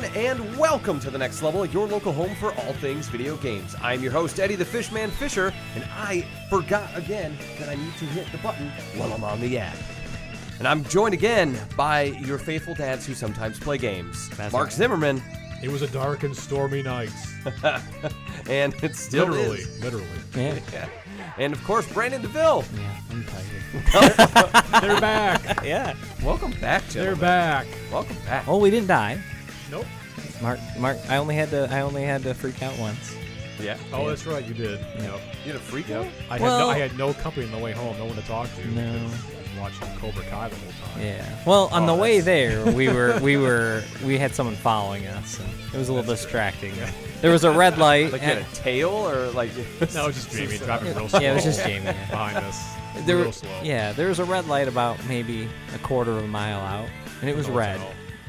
everyone, and welcome to The Next Level, your local home for all things video games. I'm your host, Eddie the Fishman Fisher, and I forgot again that I need to hit the button while I'm on the app. And I'm joined again by your faithful dads who sometimes play games. Mark Zimmerman. It was a dark and stormy night. And it still literally. Yeah. And of course, Brandon DeVille. Yeah, I'm tired. They're back. Yeah. Welcome back, gentlemen. They're back. Welcome back. Oh, we didn't die. Nope. Mark. I only had to freak out once. Yeah. Oh, that's right. You did. Yep. You had a freak Yep. out? I had no company on the way home. No one to talk to. No. I was watching Cobra Kai the whole time. Yeah. Well, on the way there, we had someone following us, and it was a little distracting. Yeah. There was a red light. Like you had a tail, or like... No, it was just Jamie driving real slow. Yeah, it was just Jamie. Behind us. Real slow. Yeah, there was a red light about maybe a quarter of a mile out, and it was red.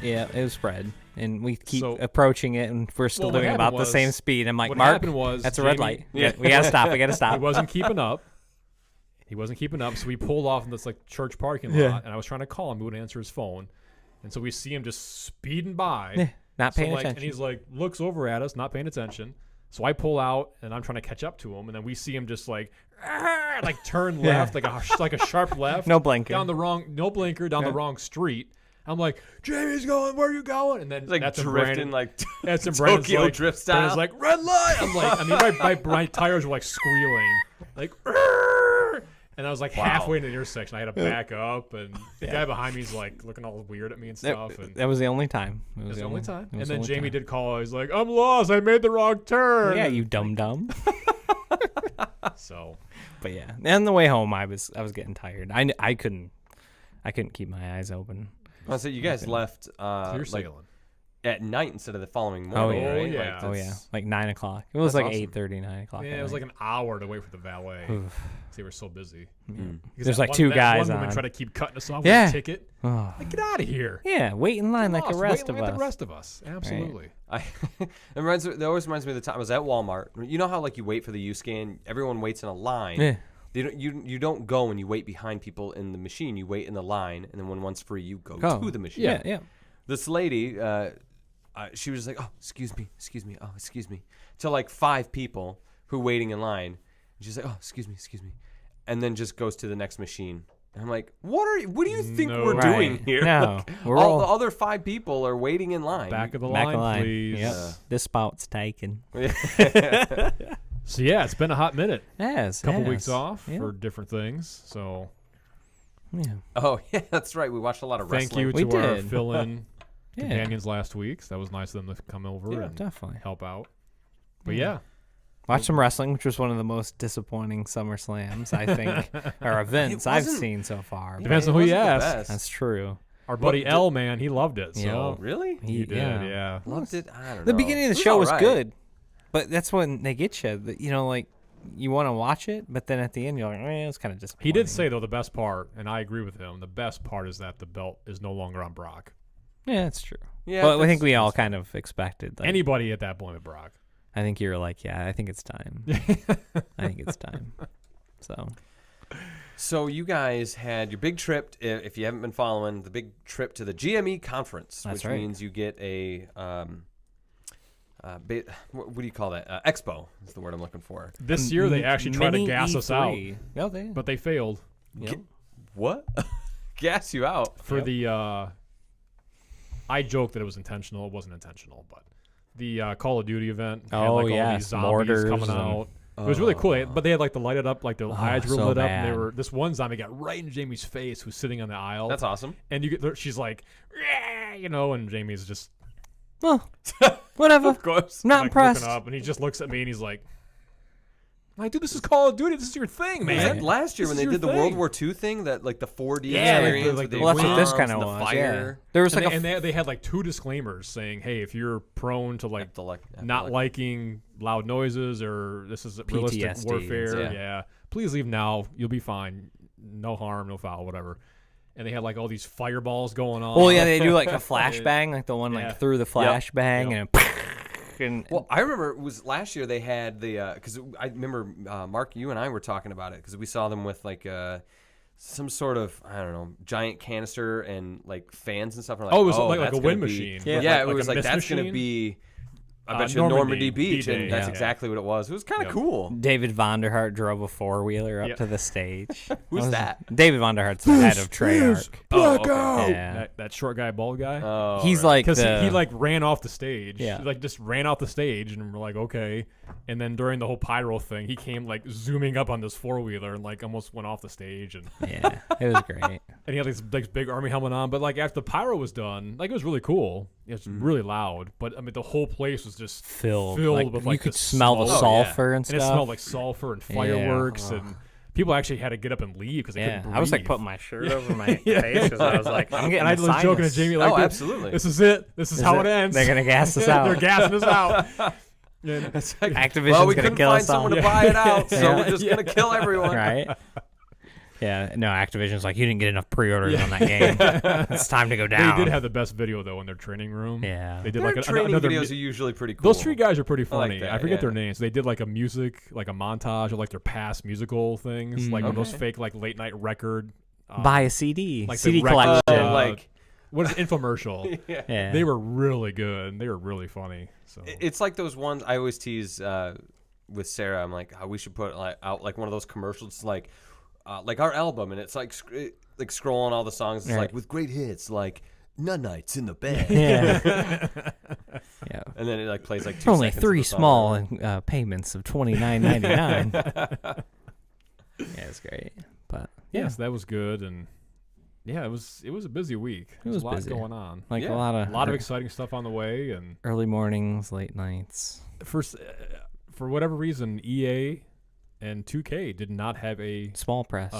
Yeah, it was red. And we keep approaching it, and we're still doing about the same speed. I'm like, Mark, that's a red light. Yeah. We gotta stop. We gotta stop. He wasn't keeping up. So we pulled off in this like church parking lot, and I was trying to call him. He wouldn't answer his phone, and so we see him just speeding by. Yeah, not paying attention. And he's like, looks over at us, not paying attention. So I pull out, and I'm trying to catch up to him, and then we see him just like turn left, like a sharp left. No blinker. Down the wrong street. I'm like, Jamie's going, where are you going? And then like that's drifting, like that's Tokyo drift style. Brandon's like, red light. I'm like, my tires were like squealing, like, and I was like halfway in the intersection. I had to back up, and the guy behind me is like looking all weird at me and stuff. That was the only time. It was the only time. And then Jamie did call. He's like, I'm lost. I made the wrong turn. Yeah, you dumb. So, but yeah, and the way home, I was getting tired. I couldn't keep my eyes open. So you guys left clear sailing at night instead of the following morning. Oh, right? yeah. Like 9 o'clock. It was like awesome. 8:30, 9 o'clock. Yeah, it was like an hour to wait for the valet. They were so busy. There's like two guys one woman on. Try to keep cutting us off with a ticket. Oh. Like, get out of here. Yeah, wait in line like the rest of us. Like the rest of us. Absolutely. That always reminds me of the time I was at Walmart. You know how like you wait for the U-scan? Everyone waits in a line. Yeah. You don't go and you wait behind people in the machine. You wait in the line, and then when one's free, you go to the machine. Yeah. This lady, she was just like, oh, excuse me, to like 5 people who are waiting in line. And she's like, oh, excuse me, and then just goes to the next machine. And I'm like, what do you think we're doing here? No, like, all the other 5 people are waiting in line. Back of the line, please. Yep. This spout's taken. So yeah, it's been a hot minute. Yes, a couple weeks off for different things. So yeah. Oh yeah, that's right. We watched a lot of wrestling. Thank you to our fill-in companions last week. That was nice of them to come over and definitely help out. But yeah. Watch some wrestling, which was one of the most disappointing SummerSlams, I think, or events I've seen so far. Depends on who you ask. That's true. Our buddy L, man, he loved it. So really? He did, yeah. Loved it? I don't know. The beginning of the show was good. But that's when they get you. You know, like, you want to watch it, but then at the end, you're like, it's kind of disappointing. He did say, though, the best part, and I agree with him, the best part is that the belt is no longer on Brock. Yeah, that's true. Yeah, well, I think we all kind of expected. Like, anybody at that point with Brock. I think you were like, yeah, I think it's time. I think it's time. So you guys had your big trip, if you haven't been following, the big trip to the GME conference, which means you get a... what do you call that? Expo is the word I'm looking for. This year they actually tried to gas us out, but they failed. Yep. What? Gas you out? For the, I joked that it was intentional. It wasn't intentional, but the Call of Duty event had all these zombies coming out. It was really cool, but they had like the lighted up, like the eyes were lit up. And this one zombie got right in Jamie's face, who's sitting on the aisle. That's awesome. And she's like, and Jamie's just... Well, whatever. Of course. Not impressed. Up, and he just looks at me and he's like, dude, this is Call of Duty. This is your thing, man. Was that last year when they did the World War II thing? That like the 4D experience? Like the that's what this kind of the was. Fire. Yeah. There was they had like 2 disclaimers saying, hey, if you're prone to not liking loud noises or this is realistic PTSD, warfare, please leave now. You'll be fine. No harm, no foul, whatever. And they had like all these fireballs going on. Well, yeah, they do like a flashbang, like the one like through the flashbang and. Well, I remember it was last year they had the because I remember Mark, you and I were talking about it because we saw them with like some sort of, I don't know, giant canister and like fans and stuff. Like, it was like a wind machine. Yeah, it was like that's going to be. I bet you Normandy Beach, and that's exactly what it was. It was kind of cool. David Vonderhart drove a 4-wheeler up to the stage. Who's that? David Vonderhart's the head of Treyarch. Okay. That short guy, bald guy. Oh, he's like because he like ran off the stage. Yeah, he like just ran off the stage, and we're like, okay. And then during the whole pyro thing, he came like zooming up on this 4-wheeler and like almost went off the stage. And yeah, it was great. And he had this big army helmet on. But like after the pyro was done, like it was really cool. It was really loud, but I mean the whole place was just filled with like you could smell the sulfur and stuff. And it smelled like sulfur and fireworks, and people actually had to get up and leave because they couldn't breathe. I was like putting my shirt over my face because I was like, I'm getting. And I was joking to Jamie like, absolutely, this is it. This is how it ends. They're gonna gas us out. They're gassing us out. Like, Activision's gonna kill us all. We couldn't find someone to buy it out, so we're just gonna kill everyone. Right. Yeah, no, Activision's like, you didn't get enough pre-orders on that game. It's time to go down. They did have the best video, though, in their training room. Yeah. They did their training videos are usually pretty cool. Those 3 guys are pretty funny. I, like I forget their names. They did like a montage of like their past musical things, like those fake like late night record. Buy a CD. Like CD collection. Like, what is it, infomercial? Yeah. They were really good. They were really funny. So it's like those ones I always tease with Sarah. I'm like, we should put out like one of those commercials like our album, and it's like scrolling all the songs. It's like with great hits like Nunites in the Bed. Yeah. Yeah. And then it like plays like 2 only seconds 3 small payments of $29.99. Yeah, it's great. But yes, that was good, and it was a busy week. There was a lot busy. Going on. Like a lot of exciting stuff on the way, and early mornings, late nights. For whatever reason, EA and 2K did not have a small press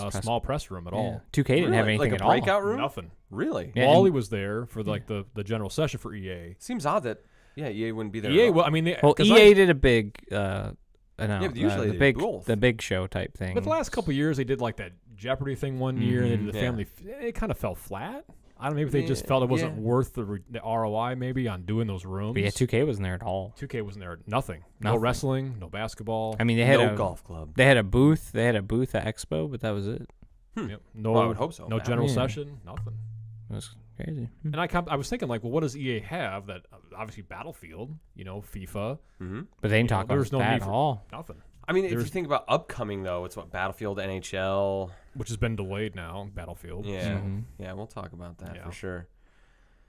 room at all. 2K didn't have anything like at a breakout room. Nothing. Really? Yeah, Wally was there for like the general session for EA. Seems odd that EA wouldn't be there. EA, well, I mean, EA did a big. Usually the big show type thing. But the last couple of years, they did like that Jeopardy thing one year. They did the family. It kind of fell flat. I don't know. Maybe they just felt it wasn't worth the ROI maybe on doing those rooms. But 2K wasn't there at all. 2K wasn't there. Nothing. No wrestling. No basketball. I mean, they had no golf club. They had a booth. They had a booth at Expo, but that was it. Yep. No, I would hope so. No general session. Nothing. It was crazy. And I was thinking like, well, what does EA have that obviously Battlefield, FIFA. But they didn't talk about that at all. Nothing. I mean, if you think about upcoming though, it's Battlefield, NHL, which has been delayed now. Battlefield. Yeah, yeah, we'll talk about that for sure.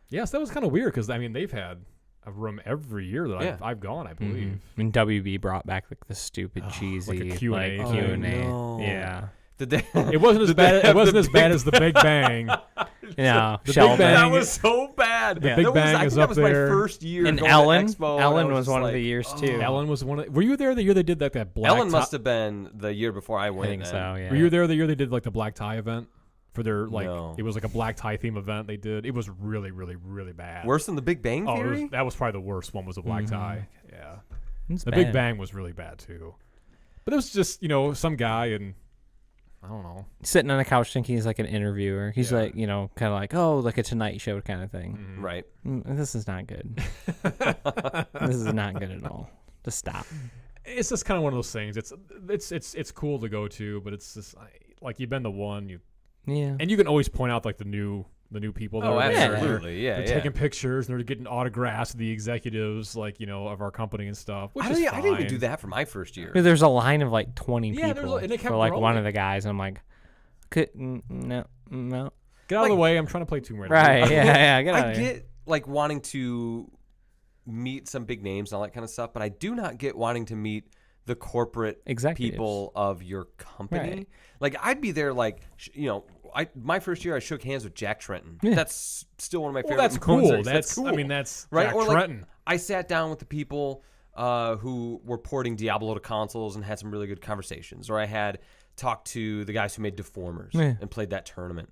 Yes, that was kind of weird because I mean they've had a room every year that I've gone, I believe. And WB brought back like the stupid cheesy like a Q&A. No. Yeah. It wasn't as bad. It wasn't as bad as the Big Bang. No, the Big Bang. That was so bad. The Big Bang is up there. That was my first year. And going Ellen, to Expo, Ellen was one of the years too. Ellen was one. Were you there the year they did that black? Ellen must have been the year before I went. I think so. Yeah. Were you there the year they did like the black tie event? For their No. It was like a black tie theme event they did. It was really, really, really bad. Worse than the Big Bang Theory? That was probably the worst one. Was the black tie. Yeah, the Big Bang was really bad too. But it was just some guy and I don't know, sitting on a couch thinking he's like an interviewer. He's like kind of like like a Tonight Show kind of thing. Right. This is not good. This is not good at all. Just stop. It's just kind of one of those things. It's cool to go to, but it's just like you've been the one and you can always point out like the new people that are there. Absolutely. They're taking pictures and they're getting autographs of the executives of our company and stuff. Which I didn't even do that for my first year. There's a line of like 20 people for like growing. One of the guys. And I'm like, no. Get out of the way. I'm trying to play Tomb Raider. Right. Yeah. Get out I of here. get like wanting to meet some big names and all that kind of stuff, but I do not get wanting to meet the corporate people of your company. Right. Like I'd be there my first year I shook hands with Jack Trenton. Yeah. That's still one of my favorite. That's cool. Concerts. That's cool. I mean, that's right. Jack or Trenton. I sat down with the people who were porting Diablo to consoles and had some really good conversations. Or I had talked to the guys who made Deformers and played that tournament.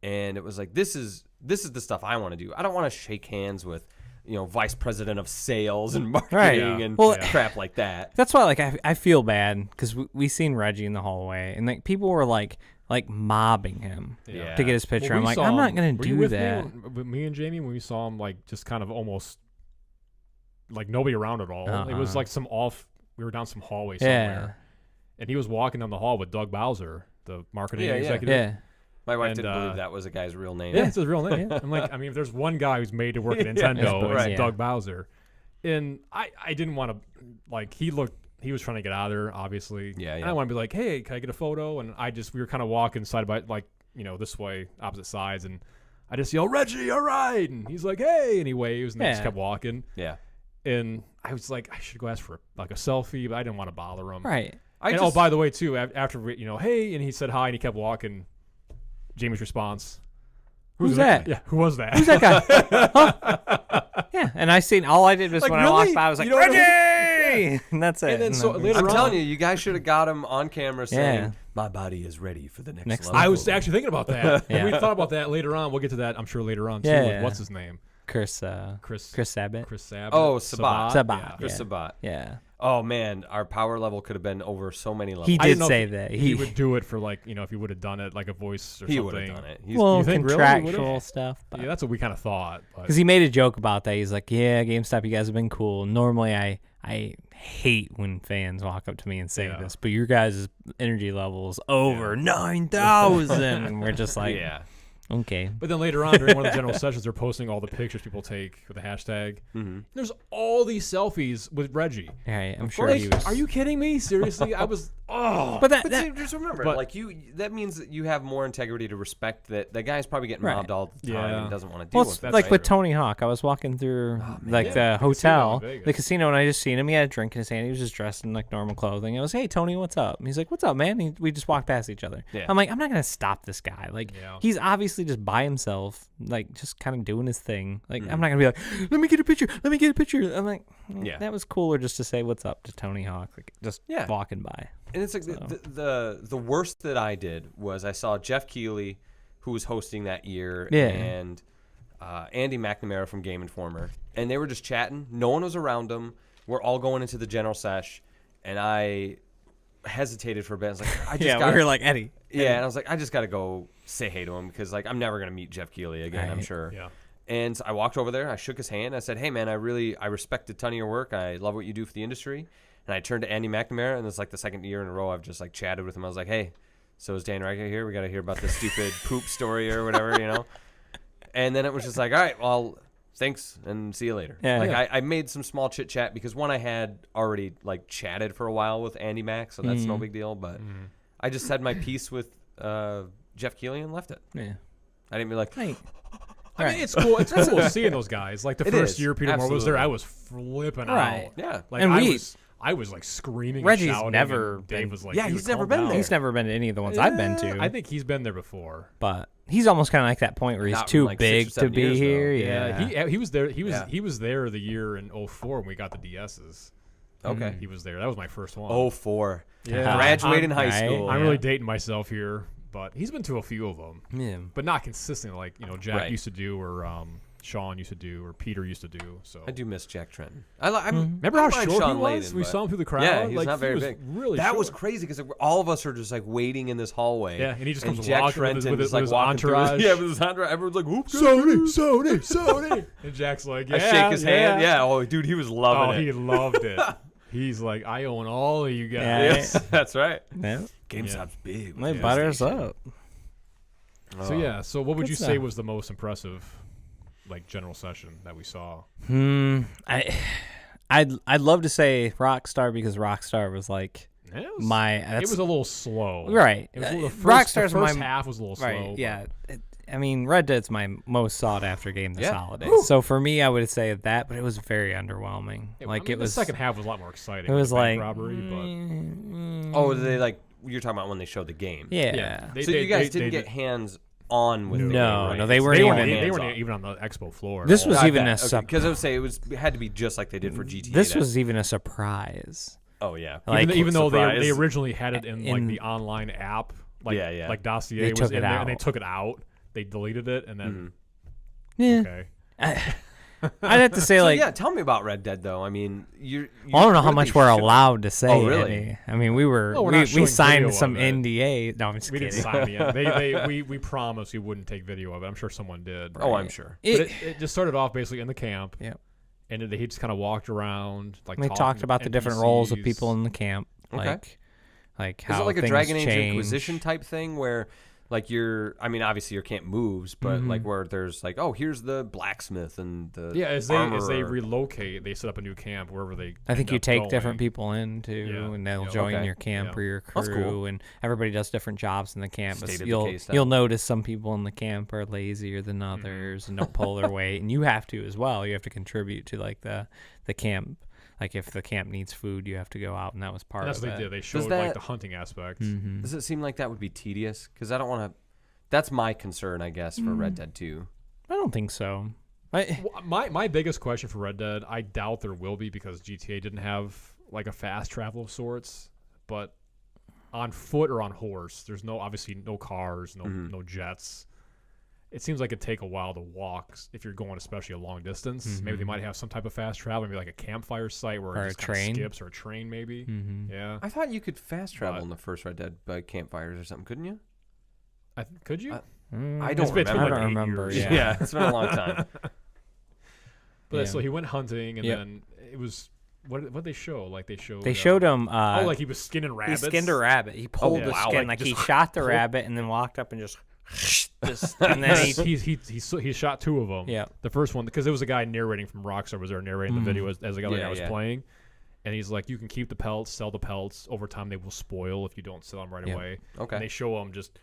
And it was like, this is the stuff I want to do. I don't want to shake hands with vice president of sales and marketing and crap like that. That's why I feel bad because we seen Reggie in the hallway and like people were like mobbing him to get his picture. I'm like, I'm not gonna do that. Me and Jamie, when we saw him, like just kind of almost like nobody around at all. It was like we were down some hallway somewhere, and he was walking down the hall with Doug Bowser, the marketing executive. Yeah. My wife didn't believe that was a guy's real name. Yeah, it's his real name. I'm like, I mean, if there's one guy who's made to work at Nintendo, it's Doug Bowser. And I didn't want to, like, he was trying to get out of there, obviously. Yeah, yeah. And I want to be like, hey, can I get a photo? And we were kind of walking side by, like, this way, opposite sides. And I just yelled, Reggie, all right. And he's like, hey. And he waves. And I just kept walking. Yeah. And I was like, I should go ask for, like, a selfie. But I didn't want to bother him. Right. By the way, too, after, hey. And he said hi. And he kept walking. Jamie's response. Who's that? Yeah, who was that? Who's that guy? Huh? Yeah, and all I did was when I walked by, I was like, Reggie! And that's it. And then so later I'm on, telling you guys should have got him on camera saying, my body is ready for the next level. I was actually thinking about that. We thought about that later on. We'll get to that, I'm sure, later on, too. Yeah. What's his name? Chris Sabat. Chris Sabat. Oh, Sabat. Sabat. Chris Sabat. Yeah. Oh, man, our power level could have been over so many levels. He did say that. He would do it for, like, if he would have done it, like a voice or something. He would have done it. You think contractual stuff. Yeah, that's what we kind of thought. Because he made a joke about that. He's like, yeah, GameStop, you guys have been cool. Normally, I hate when fans walk up to me and say this, but your guys' energy level is over 9,000. And we're just like, okay. But then later on, during one of the general sessions, they're posting all the pictures people take with the hashtag. Mm-hmm. There's all these selfies with Reggie. Right, I'm sure he was. Are you kidding me? Seriously? I was, But just remember, that means that you have more integrity to respect that guy's probably getting robbed all the time and doesn't want to deal with it. Like with Tony Hawk, I was walking through the hotel, the casino, and I just seen him. He had a drink in his hand. He was just dressed in like normal clothing. I was, hey, Tony, what's up? And he's like, what's up, man? We just walked past each other. Yeah. I'm like, I'm not going to stop this guy. Like, he's obviously just by himself, like just kind of doing his thing. Like, I'm not going to be like, let me get a picture. I'm like, that was cooler just to say what's up to Tony Hawk. Like, just walking by. And it's like the worst that I did was I saw Jeff Keighley, who was hosting that year, and Andy McNamara from Game Informer, and they were just chatting. No one was around them. We're all going into the general sesh, and I hesitated for a bit. I was like, we were like Eddie. Yeah, and I was like, I just got to go say hey to him because like I'm never gonna meet Jeff Keighley again. I'm sure. Yeah. And so I walked over there. I shook his hand. I said, hey man, I respect a ton of your work. I love what you do for the industry. And I turned to Andy McNamara, and it's like the second year in a row I've just like chatted with him. I was like, hey, so is Dan Reicher here? We got to hear about this stupid poop story or whatever, And then it was just like, all right, well, thanks, and see you later. Yeah, I made some small chit chat because one, I had already like chatted for a while with Andy Mac, so that's no big deal. But I just said my piece with Jeff Keighley and left it. Yeah, I didn't be like, hey. I mean, it's cool. It's cool seeing those guys. Like the first year Peter Moore was there, I was flipping out. Yeah, like I was like screaming. Reggie's and shouting, never and Dave was like, he's never been there. He's never been to any of the ones I've been to. I think he's been there before, but he's almost kind of like that point where he's too big to be here. Yeah, he was there. He was there the year in 2004 when we got the DSs. Okay, he was there. That was my first one. 2004. Yeah, graduating high school. I'm really dating myself here, but he's been to a few of them. Yeah, but not consistently like Jack used to do or Sean used to do or Peter used to do. So I do miss Jack Trenton. Remember how short he was? Layden, we saw him through the crowd. Yeah, he's not very big. Really, that was crazy because all of us are just like waiting in this hallway. Yeah, and he just comes Jack walking Trenton with his entourage. With his entourage. Everyone's like, "Whoop, Sony!" And Jack's like, "Yeah." I shake his hand. Yeah. Oh, dude, he was loving it. He loved it. He's like, "I own all of you guys." Yes, that's right. Yeah. GameStop's big. They butter us up. So what would you say was the most impressive? Like general session that we saw. I'd love to say Rockstar because Rockstar was like it was a little slow. Right. It was Rockstar's the first half was a little slow. Right. Yeah. I mean, Red Dead's my most sought after game this holiday. So for me, I would say that, but it was very underwhelming. The second half was a lot more exciting. It was like robbery, but you're talking about when they showed the game. Yeah. So you guys didn't get hands on with the game, right? No, they weren't even on the expo floor. This was even a because I would say it had to be just like they did for GTA. This was even a surprise. Oh yeah, even though they originally had it in like the online app, like Dossier was in there, and they took it out. They deleted it, and then okay. I'd have to say tell me about Red Dead though. I mean, I don't know how much we're allowed to say. Oh, really? Eddie. I mean, we signed some NDA. No, I'm just kidding. We didn't sign the NDA. We promised we wouldn't take video of it. I'm sure someone did. Oh, I'm sure. It just started off basically in the camp. Yep. And he just kind of walked around. They talked about the different roles of people in the camp. Okay. Like how is it like things a Dragon Age change. Inquisition type thing where like I mean, obviously your camp moves, but like where there's like, oh, here's the blacksmith and the as they relocate, they set up a new camp wherever they. I think you take different people in too, and they'll join your camp or your crew, That's cool. and everybody does different jobs in the camp. But you'll notice some people in the camp are lazier than others and don't pull their weight, and you have to as well. You have to contribute to like the camp. Like if the camp needs food, you have to go out, and that was part of it. That's what they did. They showed like the hunting aspect. Does it seem like that would be tedious? Because I don't want to. That's my concern, I guess, for Red Dead 2. I don't think so. My biggest question for Red Dead, I doubt there will be because GTA didn't have like a fast travel of sorts. But on foot or on horse, there's obviously no cars, no jets. It seems like it'd take a while to walk if you're going, especially a long distance. Maybe they might have some type of fast travel, maybe like a campfire site where it just kind of skips, or a train maybe. Yeah. I thought you could fast travel in the first Red Dead by campfires or something, couldn't you? Could you? I don't remember. Yeah, it's been a long time. But so he went hunting, and then it was what they show? Like they showed him. Like he was skinning rabbits. He skinned a rabbit. He pulled the skin, like he shot the rabbit, and then walked up and just and then he shot 2 of them. Yeah. The first one, because there was a guy narrating from Rockstar was there narrating the video as the other guy was playing, and he's like, you can keep the pelts, sell the pelts. Over time, they will spoil if you don't sell them right away. Okay. And they show him just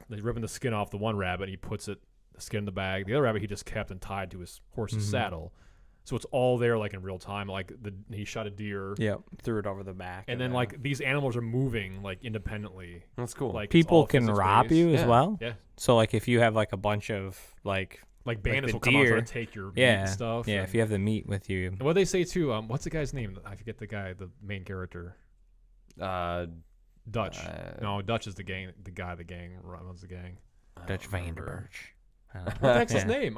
ripping the skin off the one rabbit. He puts the skin in the bag. The other rabbit he just kept and tied to his horse's saddle. So it's all there, like in real time. Like he shot a deer. Yeah, threw it over the back. And then like these animals are moving like independently. That's cool. Like people can rob you as well. Yeah. So like if you have like a bunch of like bandits will come out and take your meat and stuff. Yeah, if you have the meat with you. And what they say too, what's the guy's name? I forget the main character. Dutch. No, Dutch is the gang runs the gang. Dutch Vanderberch. What the heck's his name?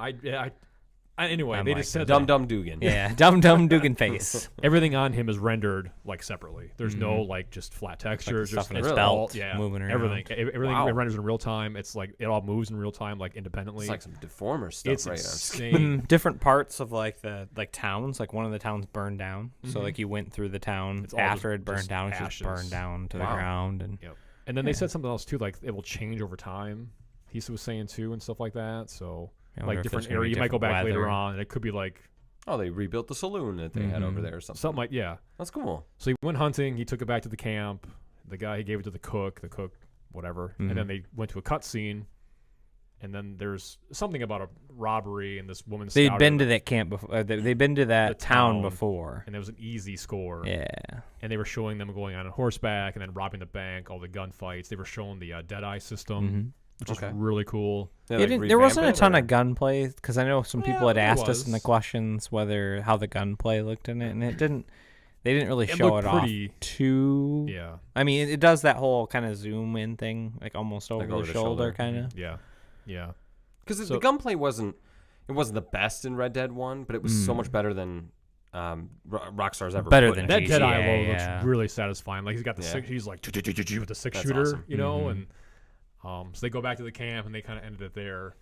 Anyway, they just said Dum Dugan. Yeah, Dum Dugan face. Everything on him is rendered like separately. There's no like just flat textures. Like stuff in his belt, moving around. Everything renders in real time. It's like it all moves in real time, like independently. It's like some Deformer stuff. It's insane. Different parts of like the towns. Like one of the towns burned down, so like you went through the town after it burned down. It's just burned down to the ground, and then they said something else too, like it will change over time. He was saying too, and stuff like that. So. Like different area, you might go back later on, and it could be like, they rebuilt the saloon that they had over there or something. Something like that's cool. So he went hunting. He took it back to the camp. The guy he gave it to the cook, whatever, and then they went to a cutscene. And then there's something about a robbery, and this woman. They'd been to that camp before. They'd been to that town before, and it was an easy score. Yeah. And they were showing them going on horseback and then robbing the bank, all the gunfights. They were showing the Deadeye system. Which is really cool. There wasn't a ton of gunplay because I know some people had asked us in the questions how the gunplay looked in it, and it didn't. They didn't really show it off too. Yeah. I mean, it does that whole kind of zoom in thing, like almost over the shoulder kind of. Yeah. Yeah. Because the gunplay wasn't the best in Red Dead 1, but it was so much better than Rockstar's ever better put than in. That GTA, Deadeye looks really satisfying. Like he's got the he's like with the 6-shooter, awesome. and. So they go back to the camp and they kind of ended it there,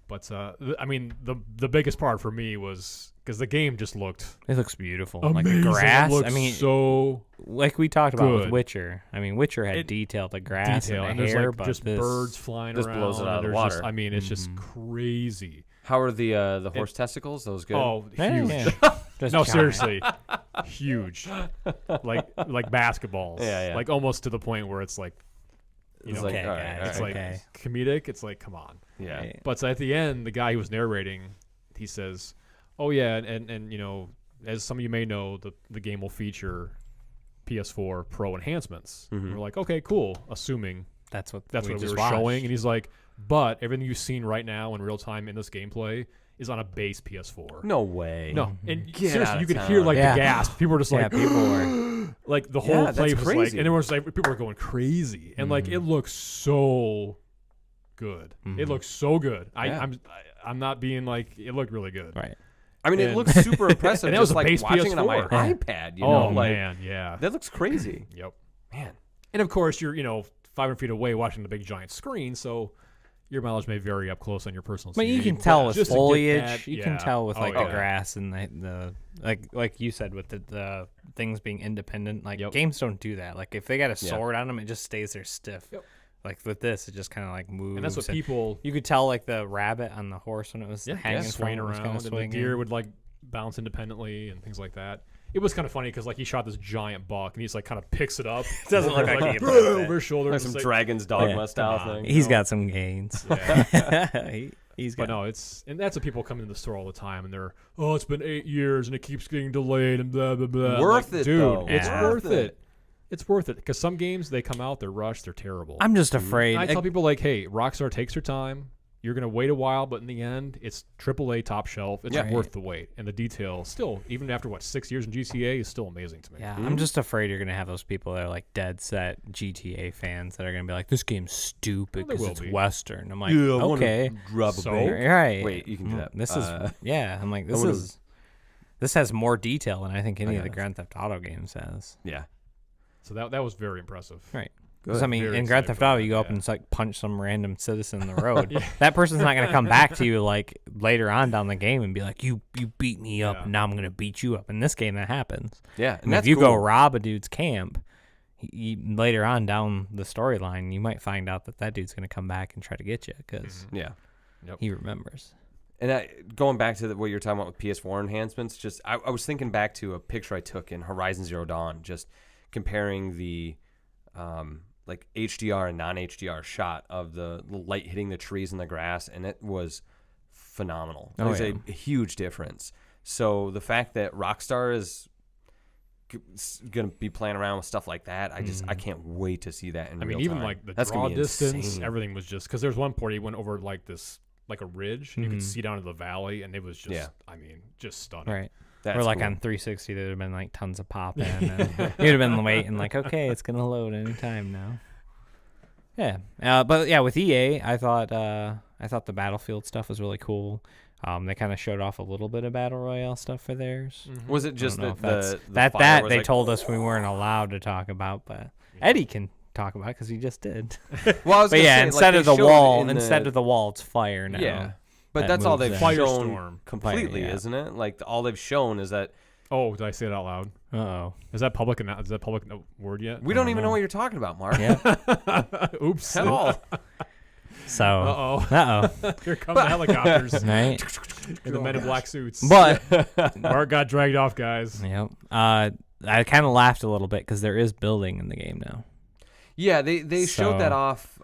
but I mean the biggest part for me was because the game just looked. It looks beautiful, amazing. Like the grass. I mean, so like we talked about with Witcher. I mean, Witcher had detailed the grass and the hair, like but just birds flying around. This blows it out of the water. I mean, it's just crazy. How are the horse testicles? Those good? Oh, huge. Yeah. No, seriously, huge. Like basketballs. Yeah. Like almost to the point where it's like. It's like comedic. It's like, come on. Yeah. But so at the end, the guy who was narrating, he says, "Oh yeah, and as some of you may know, the game will feature PS4 Pro enhancements." We're like, okay, cool. Assuming that's what we were showing, and he's like, "But everything you've seen right now in real time in this gameplay is on a base PS4." No way. No, and seriously, you could hear like the gasp. People were just like, people were like the whole place was crazy. like, and everyone's like, people were going crazy, and like it looks so good. It looks so good. I'm not being like, it looked really good. Right. I mean, it looks super impressive. And that was just a like base watching PS4. it on my iPad. You know, like, man, yeah, that looks crazy. Yep, man. And of course, you're 500 feet away watching the big giant screen, so. Your mileage may vary up close on your personal. But you can tell with foliage. You can tell with the grass and the like you said with the things being independent. Like games don't do that. Like if they got a sword on them, it just stays there stiff. Yep. Like with this, it just kind of like moves. And that's what people. You could tell like the rabbit on the horse when it was hanging swaying around, and the deer would like bounce independently and things like that. It was kind of funny because like he shot this giant buck and he's like kind of picks it up. It doesn't look like he over his shoulder. Like some Dragon's Dogma style thing. He's got some gains. Yeah. He's got. But no, and that's what people come into the store all the time and they're it's been 8 years and it keeps getting delayed and blah blah blah. Worth it, dude. though. It's worth it. It's worth it because some games they come out, they're rushed, they're terrible. I'm just afraid. And I tell people like, hey, Rockstar takes their time. You're gonna wait a while, but in the end, it's AAA top shelf. It's worth the wait, and the detail still, even after 6 years in GTA, is still amazing to me. Yeah, I'm just afraid you're gonna have those people that are like dead set GTA fans that are gonna be like, this game's stupid because it's Western. I'm like, okay, right? Wait, you can do that. This is I'm like, this has more detail than I think any of the Grand Theft Auto games has. Yeah. So that was very impressive. Right. Because, I mean, in Grand Theft Auto, you go up and like punch some random citizen in the road. That person's not going to come back to you like later on down the game and be like, you beat me up, and now I'm going to beat you up. In this game, that happens. Yeah. And if you go rob a dude's camp, later on down the storyline, you might find out that dude's going to come back and try to get you because he remembers. And going back to what you're talking about with PS4 enhancements, just I was thinking back to a picture I took in Horizon Zero Dawn, just comparing the like HDR and non-HDR shot of the light hitting the trees and the grass, and it was phenomenal. It was a huge difference. So the fact that Rockstar is going to be playing around with stuff like that, I can't wait to see that in real time. Even like the draw distance, everything was just because there's one part he went over like this, like a ridge, and you could see down into the valley, and it was just, just stunning. Right. Or like on 360, there'd have been like tons of pop in. And you'd have been waiting like, okay, it's gonna load any time now. Yeah, but with EA, I thought the Battlefield stuff was really cool. They kind of showed off a little bit of Battle Royale stuff for theirs. Mm-hmm. Was it just that they told us we weren't allowed to talk about, but Eddie can talk about because he just did. Well, I was instead of the wall, it's fire now. Yeah. But that's all they've shown completely, isn't it? Like all they've shown is that. Oh, did I say it out loud? Uh-oh. Is that public word yet? We don't even know what you're talking about, Mark. Yeah. Oops. At all. So. Uh-oh. Here come the helicopters. Right. And the men in black suits. But. Mark got dragged off, guys. Yep. I kind of laughed a little bit because there is building in the game now. Yeah, they showed that off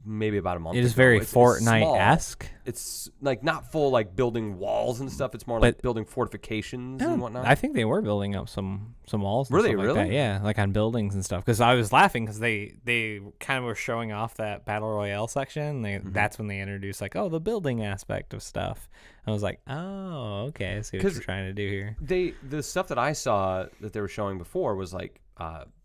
maybe about a month ago. It is very Fortnite-esque. It's like not full like building walls and stuff. It's more like building fortifications and whatnot. I think they were building up some walls. And stuff like that. Yeah, like on buildings and stuff. Because I was laughing because they kind of were showing off that Battle Royale section. That's when they introduced like, the building aspect of stuff. I was like, oh, okay, I see what you're trying to do here. The stuff that I saw that they were showing before was like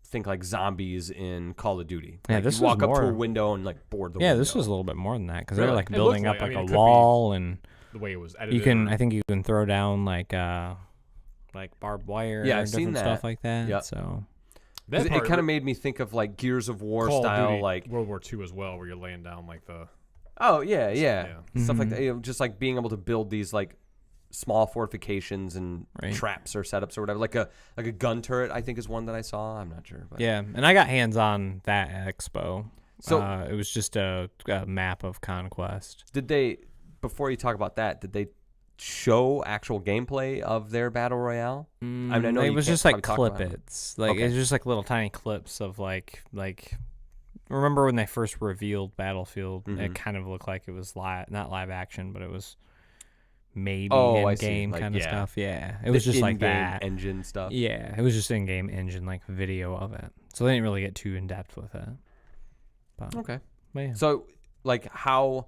think like zombies in Call of Duty. Yeah, like this you was walk up to a window and like board the window. Yeah, this was a little bit more than that because they were like building up like a wall and the way it was edited. I think you can throw down like barbed wire and different stuff like that. Yep. So it kind of made me think of like Gears of War Call style, of Duty, like World War II as well, where you're laying down like the. Oh yeah. Stuff like that. Just like being able to build these like small fortifications and traps or setups or whatever, like a gun turret. I think is one that I saw. I'm not sure, but and I got hands on that at Expo. So it was just a map of Conquest. Did they? Before you talk about that, did they show actual gameplay of their battle royale? I mean, I know it was just like clip-its. Like it was just like little tiny clips of like. Remember when they first revealed Battlefield? Mm-hmm. It kind of looked like it was not live action, but it was. Maybe in-game kind of stuff. Yeah, it was just like that engine stuff. Yeah, it was just in-game engine like video of it. So they didn't really get too in depth with it. But, okay. But yeah. So like how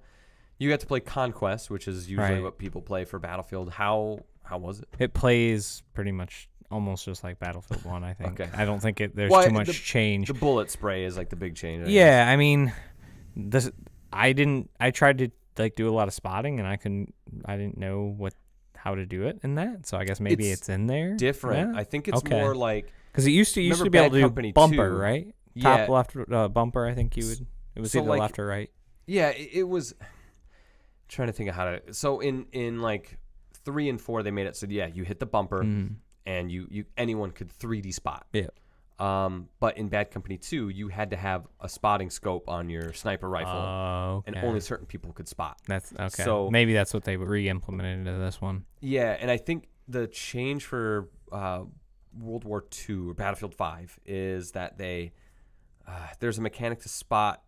you got to play Conquest, which is usually what people play for Battlefield. How was it? It plays pretty much almost just like Battlefield 1, I think. Okay. I don't think there's too much change. The bullet spray is like the big change. Right? Yeah, I mean, I tried to like do a lot of spotting and I didn't know how to do it in that, so I guess maybe it's in there different. I think it's more like because it used to be able to do bumper 2, right? Top left bumper. I think it was either like, left or right. Yeah, it was trying to think of how to. So in like 3 and 4 they made it so you hit the bumper and you anyone could 3D spot. Yeah. But in Bad Company 2, you had to have a spotting scope on your sniper rifle, and only certain people could spot. That's okay. So maybe that's what they re-implemented into this one. Yeah, and I think the change for World War II or Battlefield 5 is that there's a mechanic to spot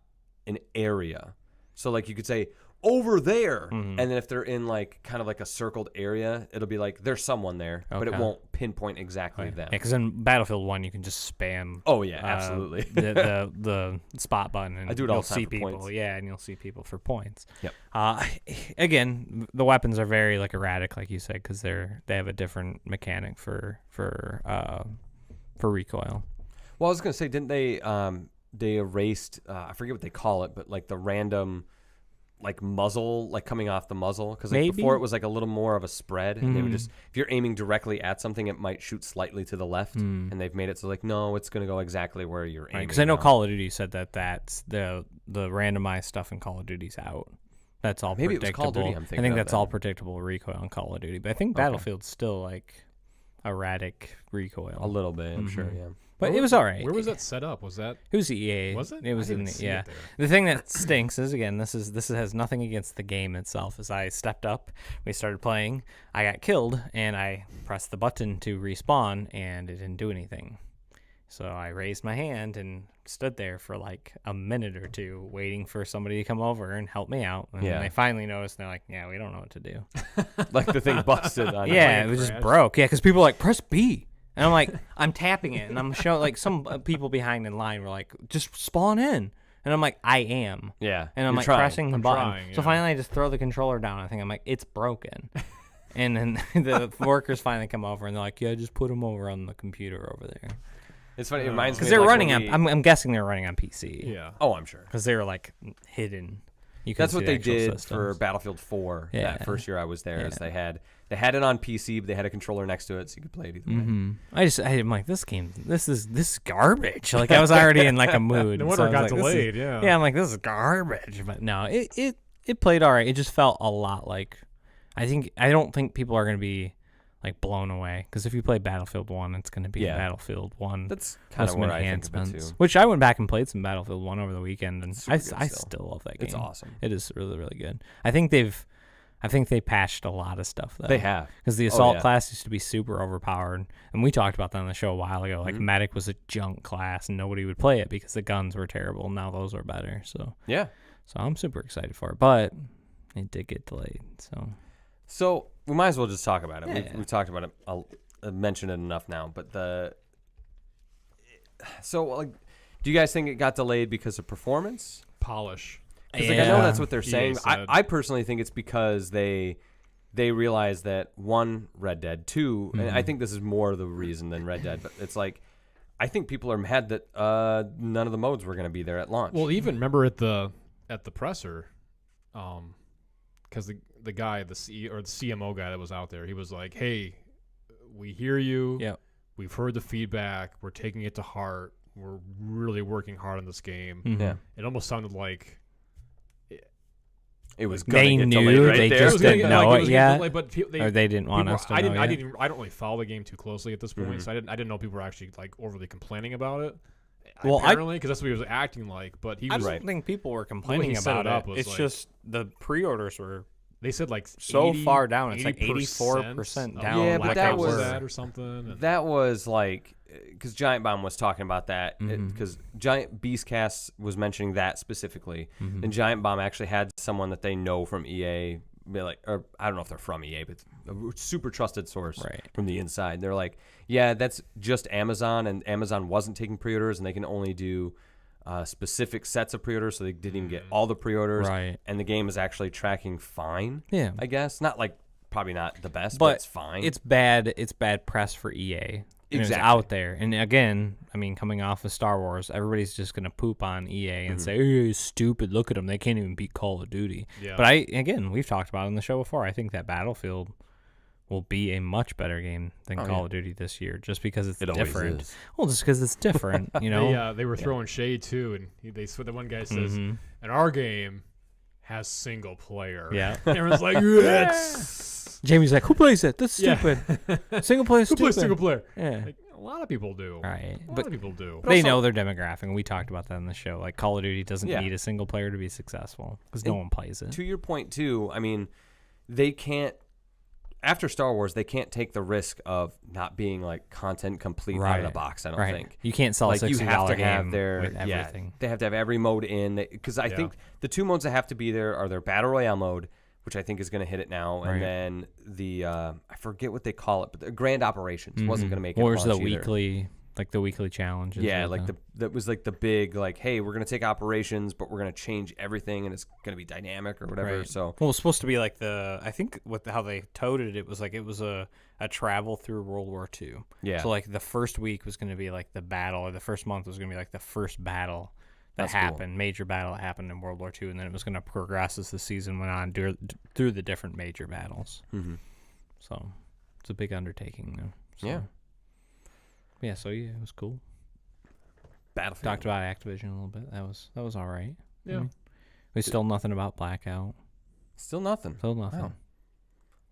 an area. So like you could say over there, and then if they're in like kind of like a circled area, it'll be like there's someone there, but it won't pinpoint exactly them. Yeah, because in Battlefield 1 you can just spam. Oh yeah, absolutely. the spot button, and I do it all you'll the time see for people. points. Yeah, and you'll see people for points. Yep. Again, the weapons are very like erratic, like you said, because they have a different mechanic for recoil. Well, I was gonna say, didn't they erased I forget what they call it, but like the random like muzzle, like coming off the muzzle, because like before it was like a little more of a spread, and they would just, if you're aiming directly at something, it might shoot slightly to the left, and they've made it so like no, it's gonna go exactly where you're aiming. Because I know Call of Duty said that's the randomized stuff in Call of Duty's out. That's all maybe predictable. It was Call of Duty, I'm thinking I think of that's that. all predictable recoil in Call of Duty, but I think Battlefield's still like erratic recoil A little bit, I'm sure, yeah. But it was all right. Where was that set up? Was that? It was EA. Was it? It was I in didn't the see it there. The thing that stinks is, again, this has nothing against the game itself. As I stepped up, we started playing. I got killed, and I pressed the button to respawn, and it didn't do anything. So I raised my hand and stood there for like a minute or two, waiting for somebody to come over and help me out. And they finally noticed, and they're like, "Yeah, we don't know what to do." Like the thing busted on you. Yeah, it was just broke. Yeah, because people were like, "Press B." And I'm like, I'm tapping it, and I'm showing, like, some people behind in line were like, just spawn in. And I'm like, I am. Yeah. And I'm like trying. pressing the button. Trying, So finally I just throw the controller down. I think I'm like, it's broken. And then the workers finally come over, and they're like, yeah, just put them over on the computer over there. It's funny. It reminds me because they're of, like, running on, I'm guessing they're running on PC. Yeah. Oh, I'm sure. Because they were like hidden. That's what they did systems. for Battlefield 4 Yeah. that first year I was there. Is they had it on PC, but they had a controller next to it, so you could play it either way. I'm like, this game, this is garbage. Like, I was already in like a mood. No wonder it got delayed. Yeah, I'm like, this is garbage. But no, it played all right. It just felt a lot like, I don't think people are gonna be like blown away, because if you play Battlefield 1, it's going to be Battlefield 1. That's kind of what I think of it too. Which I went back and played some Battlefield 1 over the weekend, and I still. still love that game. It's awesome. It is really, really good. I think they patched a lot of stuff, though. They have. Because the assault class used to be super overpowered, and we talked about that on the show a while ago. Like, medic was a junk class, and nobody would play it because the guns were terrible. Now those are better. So I'm super excited for it, but it did get delayed. So we might as well just talk about it. Yeah. We've talked about it. I'll mention it enough now. But do you guys think it got delayed because of performance? Polish. Because I know that's what they're saying. I personally think it's because they realize that, one, Red Dead, two, and I think this is more the reason than Red Dead, but it's like, I think people are mad that none of the modes were going to be there at launch. Well, even remember at the presser, because the guy, the CMO guy that was out there, he was like, "Hey, we hear you. Yep. We've heard the feedback. We're taking it to heart. We're really working hard on this game." Yeah. It almost sounded like it was they gonna get knew, delayed right they there. just didn't know it yet, or they didn't want us to know I yet. don't really follow the game too closely at this point, so I didn't know people were actually like overly complaining about it. Well, apparently, because that's what he was acting like. But he was. I don't think people were complaining about it. It's just the pre-orders were. They said like so 80, far down. It's like 84% down. Yeah, but that was that or something. That was like, because Giant Bomb was talking about that, because Giant Beastcast was mentioning that specifically, and Giant Bomb actually had someone that they know from EA, or I don't know if they're from EA, but a super trusted source from the inside. They're like, yeah, that's just Amazon, and Amazon wasn't taking pre-orders, and they can only do specific sets of pre-orders, so they didn't even get all the pre-orders, and the game is actually tracking fine. Yeah, I guess not like probably not the best, but it's fine. It's bad press for EA. Exactly. It's out there, and again, I mean, coming off of Star Wars, everybody's just gonna poop on EA and say, "Hey, stupid! Look at them; they can't even beat Call of Duty." Yeah. But we've talked about it on the show before. I think that Battlefield will be a much better game than Call of Duty this year, just because it's different. Well, just because it's different, you know. They were throwing shade too, and the one guy says, "And our game has single player." Yeah, everyone's like, "Yes." Jamie's like, who plays it? That's stupid. Single player. Who plays single player? Yeah. Like, a lot of people do. Right. A lot of people do. They know their demographic, and we talked about that in the show. Like, Call of Duty doesn't need a single player to be successful because no one plays it. To your point, too, I mean, they can't, after Star Wars, they can't take the risk of not being, like, content complete out of the box, I don't think. You can't sell a $60 you have to game have their, with everything. They have to have every mode in. Because I think the 2 modes that have to be there are their Battle Royale mode, which I think is going to hit it now, and then the, I forget what they call it, but the Grand Operations wasn't going to make it. Or was the weekly... Like the weekly challenge. Yeah, like that was like the big, like, hey, we're going to take operations, but we're going to change everything, and it's going to be dynamic or whatever. Right. So, well, it's supposed to be like I think how they toted it was like it was a travel through World War II. Yeah. So like the first week was going to be like the battle, or the first month was going to be like the first battle that happened, major battle that happened in World War II, and then it was going to progress as the season went on through the different major battles. Mm-hmm. So it's a big undertaking, though. So. Yeah. Yeah, so it was cool. Battlefield. Talked about Activision a little bit. That was all right. Yeah. I mean, we still nothing about Blackout. Still nothing. Wow.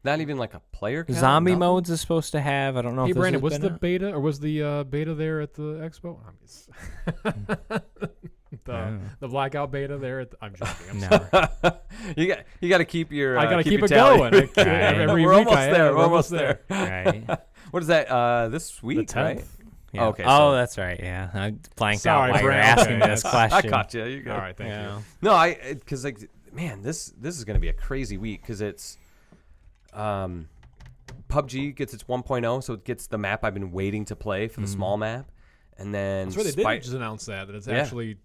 Not even like a player count? Zombie modes is supposed to have. I don't know. Hey, if Brandon, was the beta or was the beta there at the expo? The Blackout beta there. I'm joking. You got to keep your. I got to keep it tally. going. Every We're week We're almost there. Right. What is that? This week, right? Yeah. Okay. Oh, that's right. Yeah, I blanked out while you were asking this question. I caught you. You go. All right, thank you. No, because like, man, this is going to be a crazy week because it's, PUBG gets its 1.0, so it gets the map I've been waiting to play for the small map, and then that's right. They did just announce that it's actually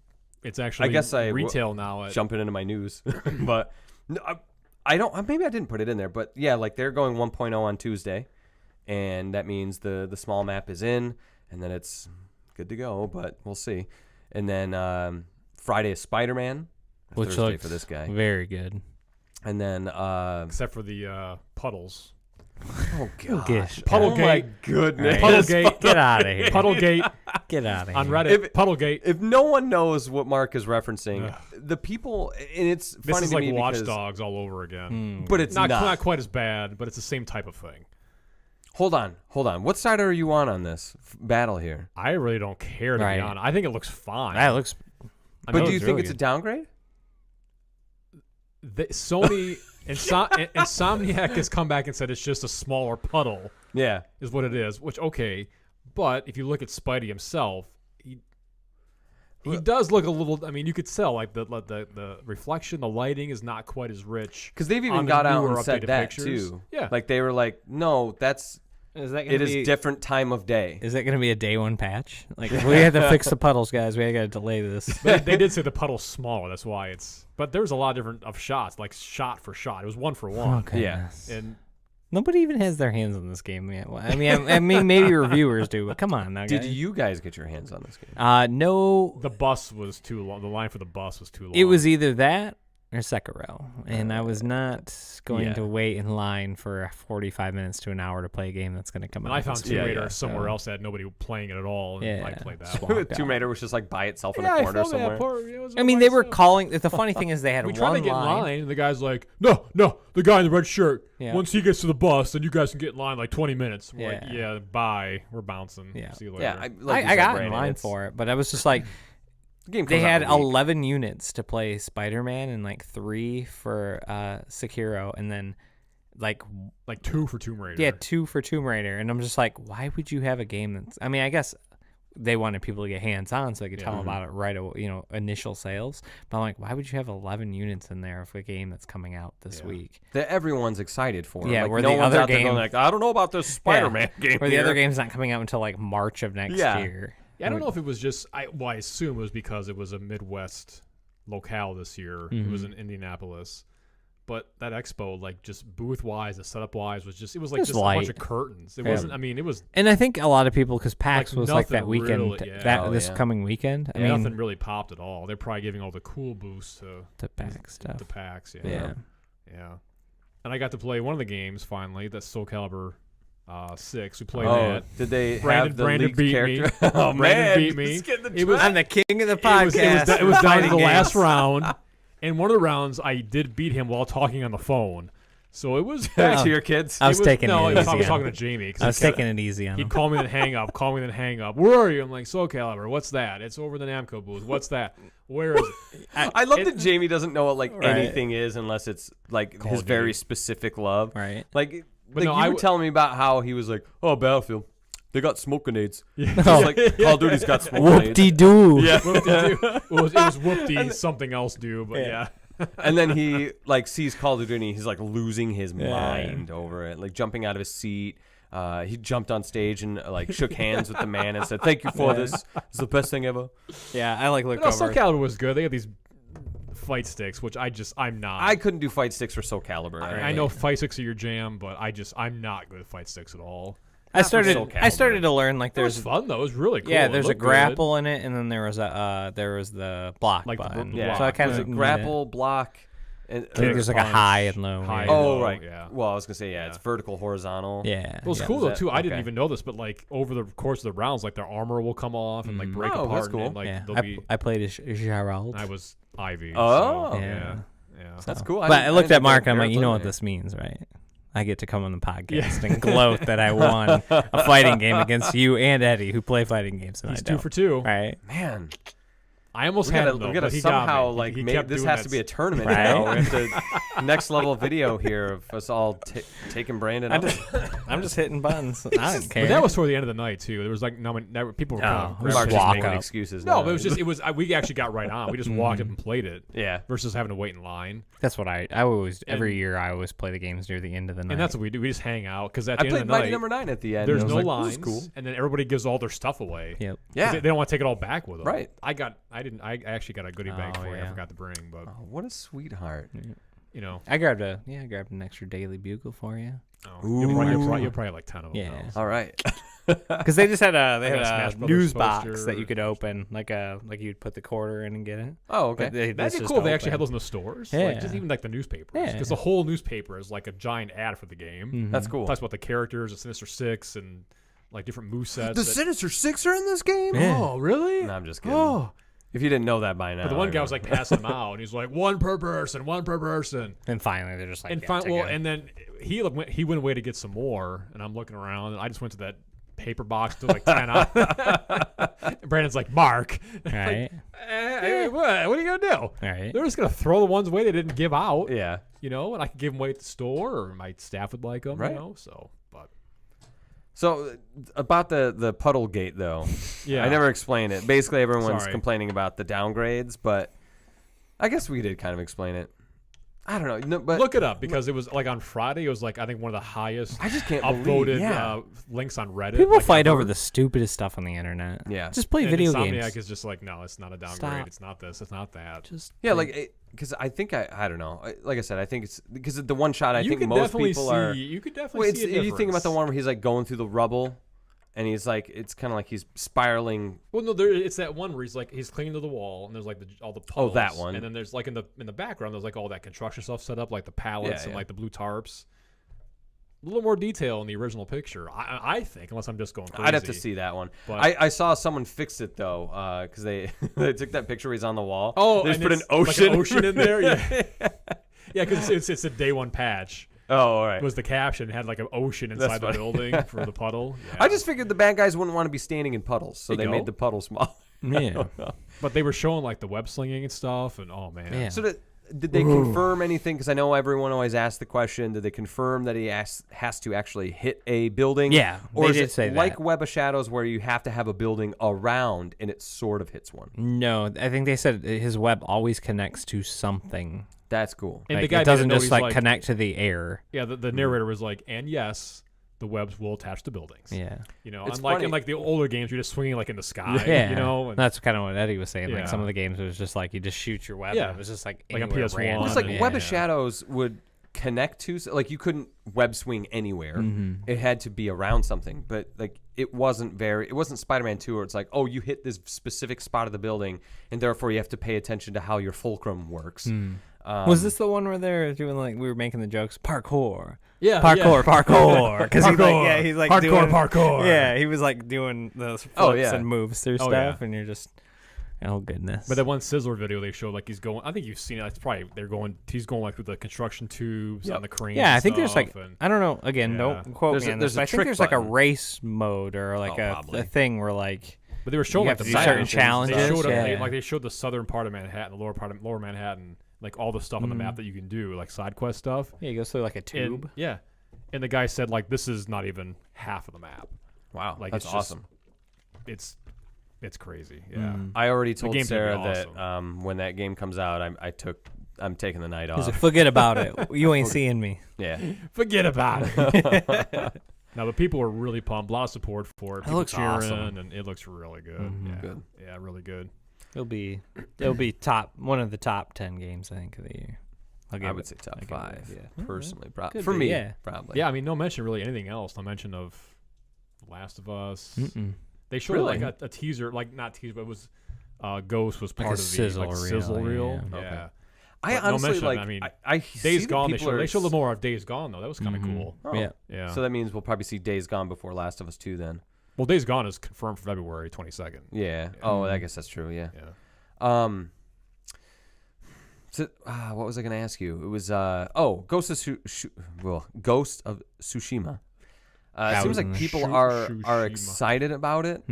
I guess retail now. Jumping into my news, but no, I don't. Maybe I didn't put it in there, but yeah, like they're going 1.0 on Tuesday, and that means the small map is in. And then it's good to go, but we'll see. And then Friday is Spider-Man, which Thursday looks for this guy. Very good. And then except for the puddles. Oh gosh, Puddlegate. Oh my goodness. Puddlegate. Get out of here. Puddlegate. Get out of here. On Reddit. Puddlegate. If no one knows what Mark is referencing, the people, and it's funny this is to like me Watch because, Dogs all over again. But it's not quite as bad, but it's the same type of thing. Hold on. What side are you on this battle here? I really don't care, to be honest. I think it looks fine. That looks. But do you think it's a downgrade? Sony Insomniac has come back and said it's just a smaller puddle. Yeah, is what it is. Which but if you look at Spidey himself, he does look a little. I mean, you could tell like the reflection, the lighting is not quite as rich. Because they've even got out and said that pictures. too. Yeah, like they were like, no, that's. It is different time of day. Is that going to be a day one patch? Like we had to fix the puddles, guys. We got to delay this. But they did say the puddle's smaller. That's why it's. But there's a lot of different shots, like shot for shot. It was 1 for 1. Okay. Yeah, and nobody even has their hands on this game yet. I mean, maybe reviewers do, but come on now, guys. Did you guys get your hands on this game? No. The bus was too long. The line for the bus was too long. It was either that or Sekiro, and I was not going to wait in line for 45 minutes to an hour to play a game that's going to come out. I found Tomb Raider somewhere else that had nobody playing it at all, and I played that. Tomb Raider was just like by itself in a corner somewhere. I mean, they were calling. The funny thing is, they had we one tried to get line. in line, and the guy's like, "No, the guy in the red shirt. Yeah. Once he gets to the bus, then you guys can get in line like 20 minutes." We're like, Yeah. "Yeah, bye. We're bouncing. Yeah. See you later." Yeah, I got in line for it, but I was just like. They had 11 units to play Spider-Man and like 3 for Sekiro, and then like 2 for Tomb Raider. Yeah, 2 for Tomb Raider, and I'm just like, why would you have a game that's? I mean, I guess they wanted people to get hands-on so they could tell them about it right away, initial sales. But I'm like, why would you have 11 units in there of a game that's coming out this week? That everyone's excited for. Yeah, like, where no the one's other out there game, going like, I don't know about this Spider-Man game. Where the other game's not coming out until like March of next year. Yeah, I don't know if it was just. I assume it was because it was a Midwest locale this year. It was in Indianapolis, but that expo, like just booth wise, the setup wise, was just. It was like just a bunch of curtains. It wasn't. I mean, it was. And I think a lot of people, because PAX was like that weekend, really, coming weekend. I mean, nothing really popped at all. They're probably giving all the cool boosts to PAX stuff. To PAX, yeah. And I got to play one of the games finally. That's Soul Calibur 6. We played that. Did they have the Brandon leaked beat character? Me. Oh Brandon beat me. I'm the king of the podcast. It was down to the last round, and one of the rounds I did beat him while talking on the phone. So it was to your kids. I was taking it easy. I was talking to Jamie. I was taking it easy on him. He'd call me then hang up. Call me then hang up. Where are you? I'm like, Soul Calibur. What's that? It's over the Namco booth. What's that? Where is it? I love that Jamie doesn't know what anything is unless it's like his very specific love. Right. Like you were telling me about how he was like, oh, Battlefield. They got smoke grenades. Yeah. Like Call of Duty's got smoke grenades. Whoop-de-doo. Yeah. Whoop-de-doo. It was whoop-de something else do, but yeah. And then he sees Call of Duty. He's like losing his mind over it, like jumping out of his seat. He jumped on stage and shook hands with the man and said, "Thank you for this. It's the best thing ever." Yeah, I looked over. Soul Calibur was good. They had these fight sticks, which I'm not. I couldn't do fight sticks for Soul Calibur. I know fight sticks are your jam, but I'm not good at fight sticks at all. I started to learn there's fun though. It was really cool. Yeah, there's a grapple in it, and then there was the block button. Yeah, so I kind of grapple block. And there's a high and low. High and low, right. Yeah. Well, I was gonna say it's vertical, horizontal. Yeah. It was cool though too. I didn't even know this, but over the course of the rounds, their armor will come off and break apart. That's cool. And, I played as Gerald. I was Ivy. Oh, so, yeah. So that's cool. But I looked at Mark. I'm like, you know what this means, right? I get to come on the podcast and gloat that I won a fighting game against you and Eddie, who play fighting games. And He's 2 for 2. Right. Man. I almost had him, though, we gotta somehow this has to be a tournament now. We have to next level video here of us all taking Brandon. I'm just hitting buttons. I don't care. But that was toward the end of the night too. There was people were making excuses. No, but it was we actually got right on. We just walked up and played it. Yeah. Versus having to wait in line. That's what I always every year I always play the games near the end of the night. And that's what we do. We just hang out because at the end of the night, I night, played Mighty Number 9 at the end. There's no lines, cool. And then everybody gives all their stuff away. Yep. Yeah. They don't want to take it all back with them. Right. I actually got a goodie bag for you. I forgot to bring, but what a sweetheart. You know, I grabbed an extra Daily Bugle for you. Oh, you'll probably have 10 of them. Yeah. All right. Because they just had a news box that you could open, like you'd put the quarter in and get it. Oh, okay. That'd be cool if they actually had those in the stores. Yeah. Just even the newspapers. Yeah. Because the whole newspaper is like a giant ad for the game. Mm-hmm. That's cool. Talks about the characters, the Sinister Six, and different movesets. The Sinister Six are in this game? Yeah. Oh, really? No, I'm just kidding. Oh. If you didn't know that by now. But the one guy was passing them out, and he's like, one per person. And finally, they're just like, and then he went away to get some more, and I'm looking around, and I just went to that paper box, took 10 out. Brandon's like, Mark. Right. What are you going to do? Right. They're just going to throw the ones away they didn't give out. Yeah. And I could give them away at the store, or my staff would like them, right. So about the puddle gate though, I never explained it. Basically, everyone's complaining about the downgrades, but I guess we did kind of explain it. I don't know, no, but look it up because it was on Friday. It was I think one of the highest. I just can't upvoted links on Reddit. People fight over the stupidest stuff on the internet. Yeah, just play video games. Insomniac is just no, it's not a downgrade. Stop. It's not this. It's not that. Because I think I don't know. Like I said, I think it's because of the one shot. I think most people are. You could definitely see a difference. You think about the one where he's going through the rubble, and he's it's kind of like he's spiraling. Well, no, it's that one where he's clinging to the wall, and there's all the puddles. Oh, that one. And then there's in the background, there's all that construction stuff set up, like the pallets and the blue tarps. A little more detail in the original picture, I think, unless I'm just going crazy. I'd have to see that one. But I saw someone fix it though, because they took that picture where he's on the wall. Oh, they just put an ocean, an ocean in there. Yeah, yeah, because it's a day one patch. Oh, all right. Was the caption had an ocean inside the building for the puddle? Yeah. I just figured the bad guys wouldn't want to be standing in puddles, so they made the puddle small. Yeah, but they were showing the web slinging and stuff, and oh man. Yeah. So did they confirm anything? Because I know everyone always asks the question. Did they confirm that he has to actually hit a building? Yeah, or is did it say like that. Web of Shadows where you have to have a building around and it sort of hits one? No, I think they said his web always connects to something. That's cool. And the guy it doesn't just connect to the air. Yeah, the narrator was and yes, the webs will attach to buildings. Yeah. It's unlike in the older games, you're just swinging in the sky. Yeah. And that's kind of what Eddie was saying. Yeah. Some of the games it was just you just shoot your web. Yeah. And it was just a PS1. random. It's Web of Shadows would connect to you couldn't web swing anywhere. Mm-hmm. It had to be around something, but it wasn't Spider-Man 2 where it's oh, you hit this specific spot of the building and therefore you have to pay attention to how your fulcrum works. Was this the one where they're doing we were making the jokes parkour? Yeah, parkour. Because he's hardcore doing parkour. Yeah, he was doing those flips and moves through stuff, and you're just. Oh goodness! But that one Sizzler video they showed, like he's going. I think you've seen it. It's probably he's going like through the construction tubes on the crane. Yeah, I think there's like I don't know. Again, don't quote me on this. I think there's like a race mode or like a thing where like. But they were showing like the certain challenges. They showed they showed the southern part of Manhattan, the lower Manhattan, like all the stuff on the map that you can do, like side quest stuff. Yeah, he goes through like a tube. And the guy said like this is not even half of the map. Wow, like that's awesome. It's crazy. Yeah. I already told Sarah that when that game comes out, I'm taking the night off. Forget about it. You ain't seeing me. Yeah. Forget about it. Now the people are really pumped. A lot of support for it. It looks awesome, and it looks really good. Yeah. Good. Yeah, really good. It'll be one of the top 10 games I think of the year. I would say top 5. Yeah, personally, for me, probably. Yeah, I mean, no mention really anything else. No mention of Last of Us. They showed like a teaser, like not teaser, but it was Ghost was part of the sizzle reel. Yeah. Okay. I honestly like. I mean, I Days Gone. They showed more of Days Gone though. That was kind of cool. Oh. Yeah. So that means we'll probably see Days Gone before Last of Us 2 then. Well, Days Gone is confirmed for February 22nd. Yeah. Oh, I guess that's true. Yeah. So, what was I going to ask you? It was Ghost of Tsushima. It seems like people are excited about it.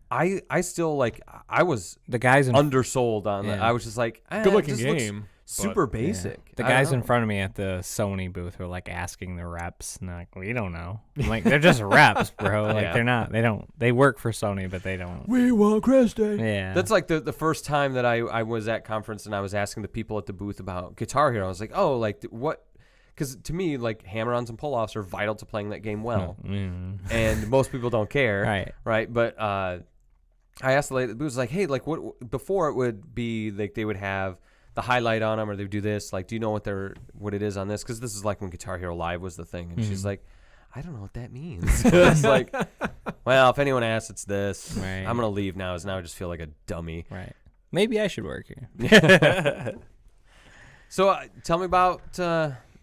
I still I was the guys undersold on that. I was just like, good looking game, super basic. Yeah. The guys in front of me at the Sony booth were like asking the reps, and they're like, we don't know. I'm like, they're just reps, bro. Like they work for Sony, but they don't. We want Christy. Yeah, that's like the first time that I was at conference and I was asking the people at the booth about Guitar Hero. I was like, oh, like what? Because to me, like hammer-ons and pull-offs are vital to playing that game well, and most people don't care, right? But I asked the lady, it was like, hey, like what? Before it would be like they would have the highlight on them, or they would do this. Like, do you know what it is on this? Because this is like when Guitar Hero Live was the thing, and she's like, I don't know what that means. It's like, well, if anyone asks, it's this. Right. I'm gonna leave now, as now I just feel like a dummy. Right. Maybe I should work here. So tell me about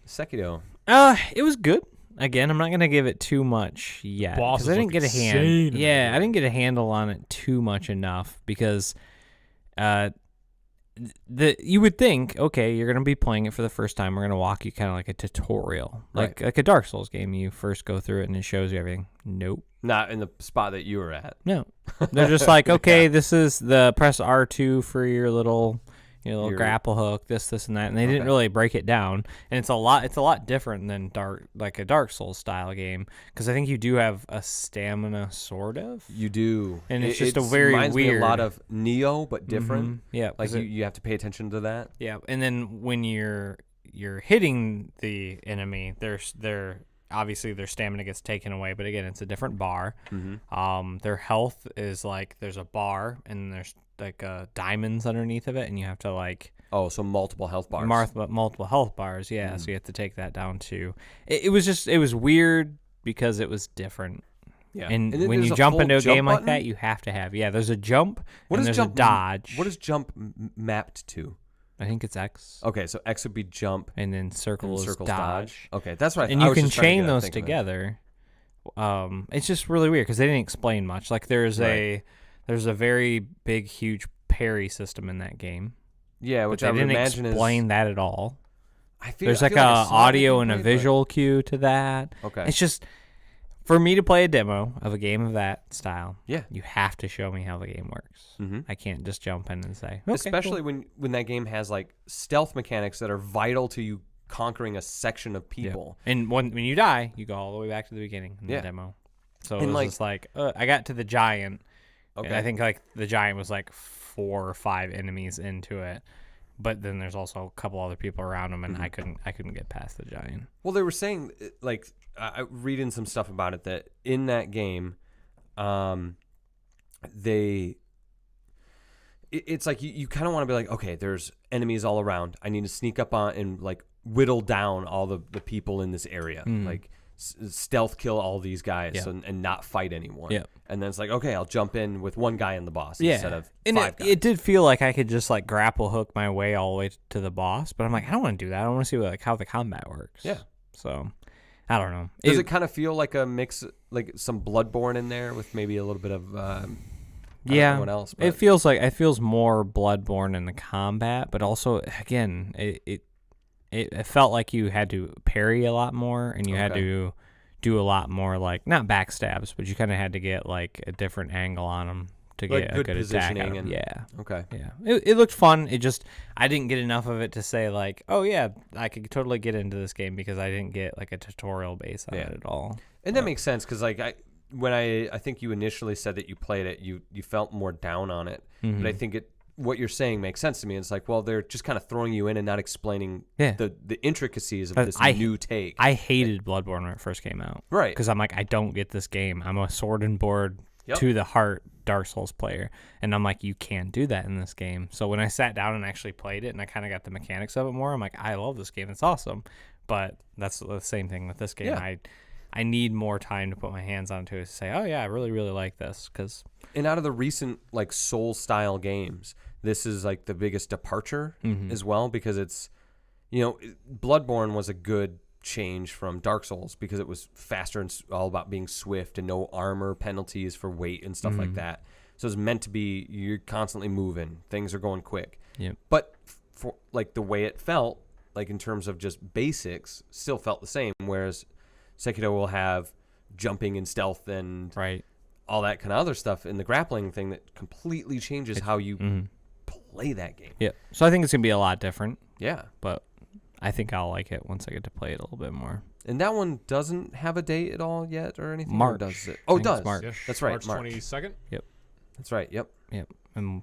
Sekiro. It was good. Again, I'm not gonna give it too much yet because I didn't get a hand. Yeah, I didn't get a handle on it too much enough because, you would think, okay, you're gonna be playing it for the first time. We're gonna walk you kind of like a tutorial, like a Dark Souls game. You first go through it and it shows you everything. Nope. Not in the spot that you were at. No, they're just like, okay, this is the press R2 for your little grapple hook, this and that, and they didn't really break it down. And it's a lot different than a Dark Souls style game, because I think you do have a stamina, sort of. You do, and it's just a very reminds weird. Me a lot of Neo, but different. Yeah, like you have to pay attention to that. Yeah, and then when you're hitting the enemy, they're obviously their stamina gets taken away, but again, it's a different bar. Their health is like there's a bar and there's like diamonds underneath of it, and you have to so multiple health bars. Multiple health bars, yeah. So you have to take that down too. It was weird because it was different. Yeah, and when you jump into a game like that, you have to have there's a jump and there's a dodge. What is jump mapped to? I think it's X. Okay, so X would be jump, and then circle is dodge. Okay, that's right. And you can chain those together. It's just really weird because they didn't explain much. Like there's a very big, huge parry system in that game. Yeah, which I didn't explain that at all. There's like a audio and a visual cue to that. Okay, it's just for me to play a demo of a game of that style. Yeah, you have to show me how the game works. I can't just jump in and say. Okay, especially when that game has like stealth mechanics that are vital to you conquering a section of people. Yeah. And when you die, you go all the way back to the beginning in the demo. So it was just like I got to the giant. Okay. I think like the giant was like 4 or 5 enemies into it, but then there's also a couple other people around him, and I couldn't get past the giant. Well, they were saying like reading some stuff about it that in that game, it's like you kind of want to be like, okay, there's enemies all around. I need to sneak up on and like whittle down all the people in this area, like stealth kill all these guys and not fight anyone. Yeah. And then it's like, okay, I'll jump in with one guy and the boss instead of 5 guys. It did feel like I could just like grapple hook my way all the way to the boss, but I'm like, I don't want to do that. I want to see like how the combat works. Yeah. So I don't know. Does it kind of feel like a mix, like some Bloodborne in there with maybe a little bit of Yeah, everyone else. But. It feels more Bloodborne in the combat, but also again, it felt like you had to parry a lot more, and you had to do a lot more like not backstabs, but you kind of had to get like a different angle on them to get a good attack out of them. Yeah. Okay. Yeah. It looked fun. It just I didn't get enough of it to say like, oh yeah, I could totally get into this game because I didn't get like a tutorial base on it at all. And that makes sense because like when I think you initially said that you played it, you felt more down on it, but I think what you're saying makes sense to me. It's like, well, they're just kind of throwing you in and not explaining the intricacies of this new take. I hated Bloodborne when it first came out. Right. Because I'm like, I don't get this game. I'm a sword and board to the heart Dark Souls player. And I'm like, you can't do that in this game. So when I sat down and actually played it and I kind of got the mechanics of it more, I'm like, I love this game. It's awesome. But that's the same thing with this game. Yeah. I need more time to put my hands onto it to say, oh, yeah, I really, really like this. And out of the recent like Soul-style games, this is like the biggest departure as well because it's, Bloodborne was a good change from Dark Souls because it was faster and all about being swift and no armor penalties for weight and stuff like that. So it's meant to be you're constantly moving. Things are going quick. Yep. But for like the way it felt, like in terms of just basics, still felt the same, whereas Sekiro will have jumping and stealth and all that kind of other stuff in the grappling thing that completely changes how you play that game. Yeah. So I think it's going to be a lot different. Yeah. But I think I'll like it once I get to play it a little bit more. And that one doesn't have a date at all yet or anything? March. Or does it? Oh, it does. March. Yeah. That's right. March 22nd? Yep. That's right. Yep. And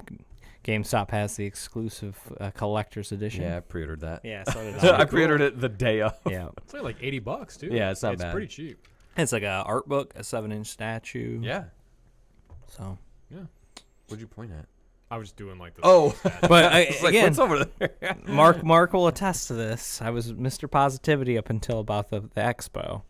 GameStop has the exclusive collector's edition. Yeah, I pre-ordered that. Yeah, so did I. I pre-ordered it the day of. Yeah. It's only like $80 too. Yeah, it's not bad. It's pretty cheap. It's like a art book, a 7-inch statue. Yeah. So. Yeah. What'd you point at? I was doing like this. Oh. But like, again, what's over there? Mark will attest to this. I was Mr. Positivity up until about the expo.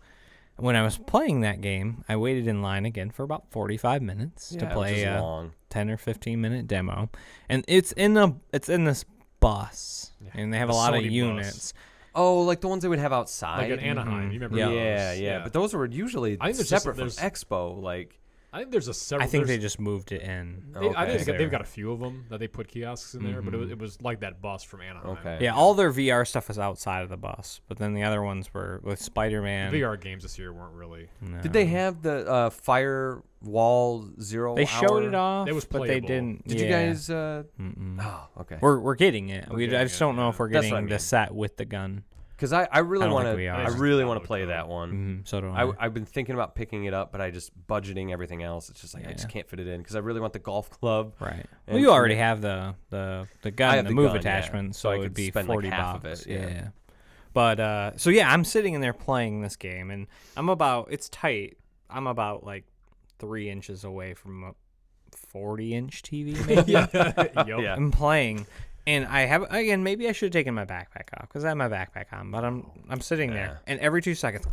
When I was playing that game, I waited in line again for about 45 minutes to play a 10 or 15 minute demo, and it's in this bus, and they have a lot of units. Oh, like the ones they would have outside, like at Anaheim. You remember? Yeah. But those were usually separate from Expo. Like I think there's a several. I think they just moved it in. I think they've got a few of them that they put kiosks in there, but it was like that bus from Anaheim. Okay. Yeah, all their VR stuff was outside of the bus, but then the other ones were with Spider-Man. The VR games this year weren't really. No. Did they have the Firewall Zero? They showed it off. It was but they didn't. Did you guys? Oh, okay. We're getting it. I just don't know if we're getting the set with the gun. Because I really want to. I really want to play that one. So do I. I've been thinking about picking it up, but I just budgeting everything else. It's just like I just can't fit it in because I really want the golf club. Right. Well, you already have the gun, the move attachment, so I it would could be spend $40. like half of it. Yeah. But so yeah, I'm sitting in there playing this game, and it's tight. I'm about like 3 inches away from a 40-inch TV, maybe. Yeah. I'm playing. And I have, again, maybe I should have taken my backpack off because I have my backpack on, but I'm sitting there, and every 2 seconds,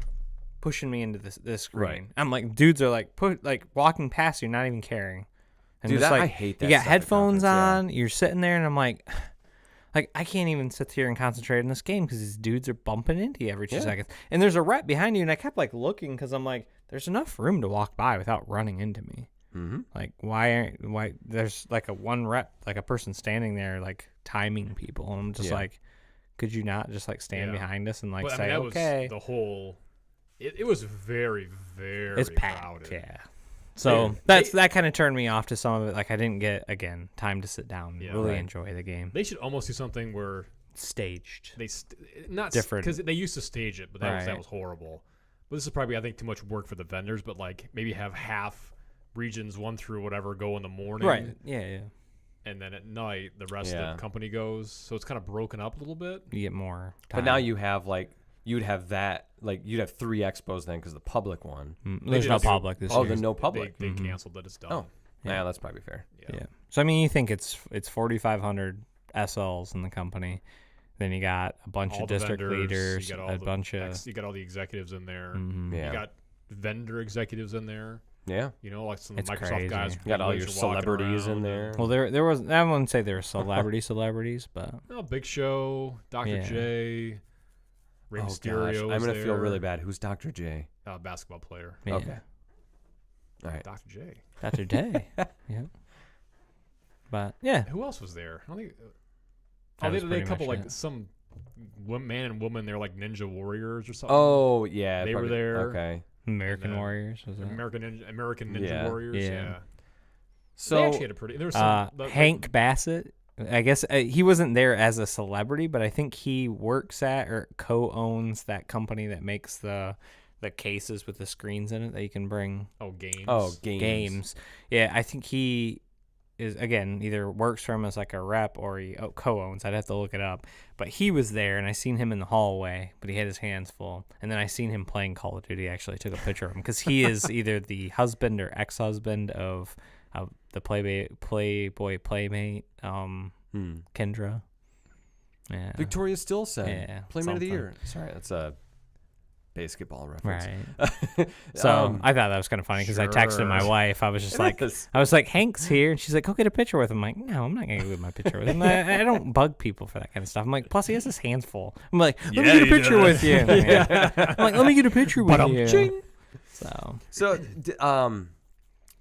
pushing me into this screen. Right. I'm like, dudes are like walking past you, not even caring. And Dude, I hate that. You got headphones on, you're sitting there, and I'm like I can't even sit here and concentrate on this game because these dudes are bumping into you every 2 seconds. And there's a rep behind you, and I kept like looking because I'm like, there's enough room to walk by without running into me. Mm-hmm. Like why there's like a one rep, like a person standing there like timing people, and I'm just like, could you not just like stand behind us and like say okay? The whole it was very, very it's packed, crowded. Yeah. So that kind of turned me off to some of it. Like I didn't get time to sit down and really enjoy the game. They should almost do something where staged. Not different because they used to stage it, but that was horrible. But this is probably I think too much work for the vendors. But like maybe have half regions 1 through whatever go in the morning, right? Yeah. And then at night the rest of the company goes. So it's kind of broken up a little bit. You get more time. But now you have you'd have 3 expos then because the public one. There's no public this year. Oh, there's no public. They canceled that. It's done. Oh, yeah, that's probably fair. Yeah. So I mean, you think it's 4,500 SLs in the company. Then you got a bunch of district leaders, you got all the executives in there. Mm-hmm. Yeah. You got vendor executives in the Yeah. like some of the Microsoft crazy. guys. You got all your celebrities in there. Well, there was. I wouldn't say there were celebrities, but Big Show, Dr. J, Rey Mysterio. I'm gonna feel really bad. Who's Dr. J? Basketball player. Yeah. Okay. All right. Dr. J. Dr. J. Yeah. But yeah, who else was there? I don't think. They had a couple like some man and woman. They're like ninja warriors or something. Oh yeah, they were there. Okay, American Warriors was it? American Ninja Warriors. Yeah. So they actually had a pretty. There was some, Hank Bassett. I guess he wasn't there as a celebrity, but I think he works at or co-owns that company that makes the cases with the screens in it that you can bring. Games. Yeah, I think he is, again, either works for him as like a rep or he co-owns. I'd have to look it up. But he was there, and I seen him in the hallway, but he had his hands full. And then I seen him playing Call of Duty. Actually, I took a picture of him because he is either the husband or ex-husband of the Playboy Playmate, Kendra. Yeah. Victoria Still said, yeah, Playmate of the Year. Sorry, that's a basketball reference. Right. So I thought that was kind of funny because I texted my wife. I was just like, Hank's here. And she's like, go get a picture with him. I'm like, no, I'm not going to get my picture with him. I don't bug people for that kind of stuff. I'm like, plus he has his hands full. I'm like, let me get a picture with you. I'm like, let me get a picture with you. So,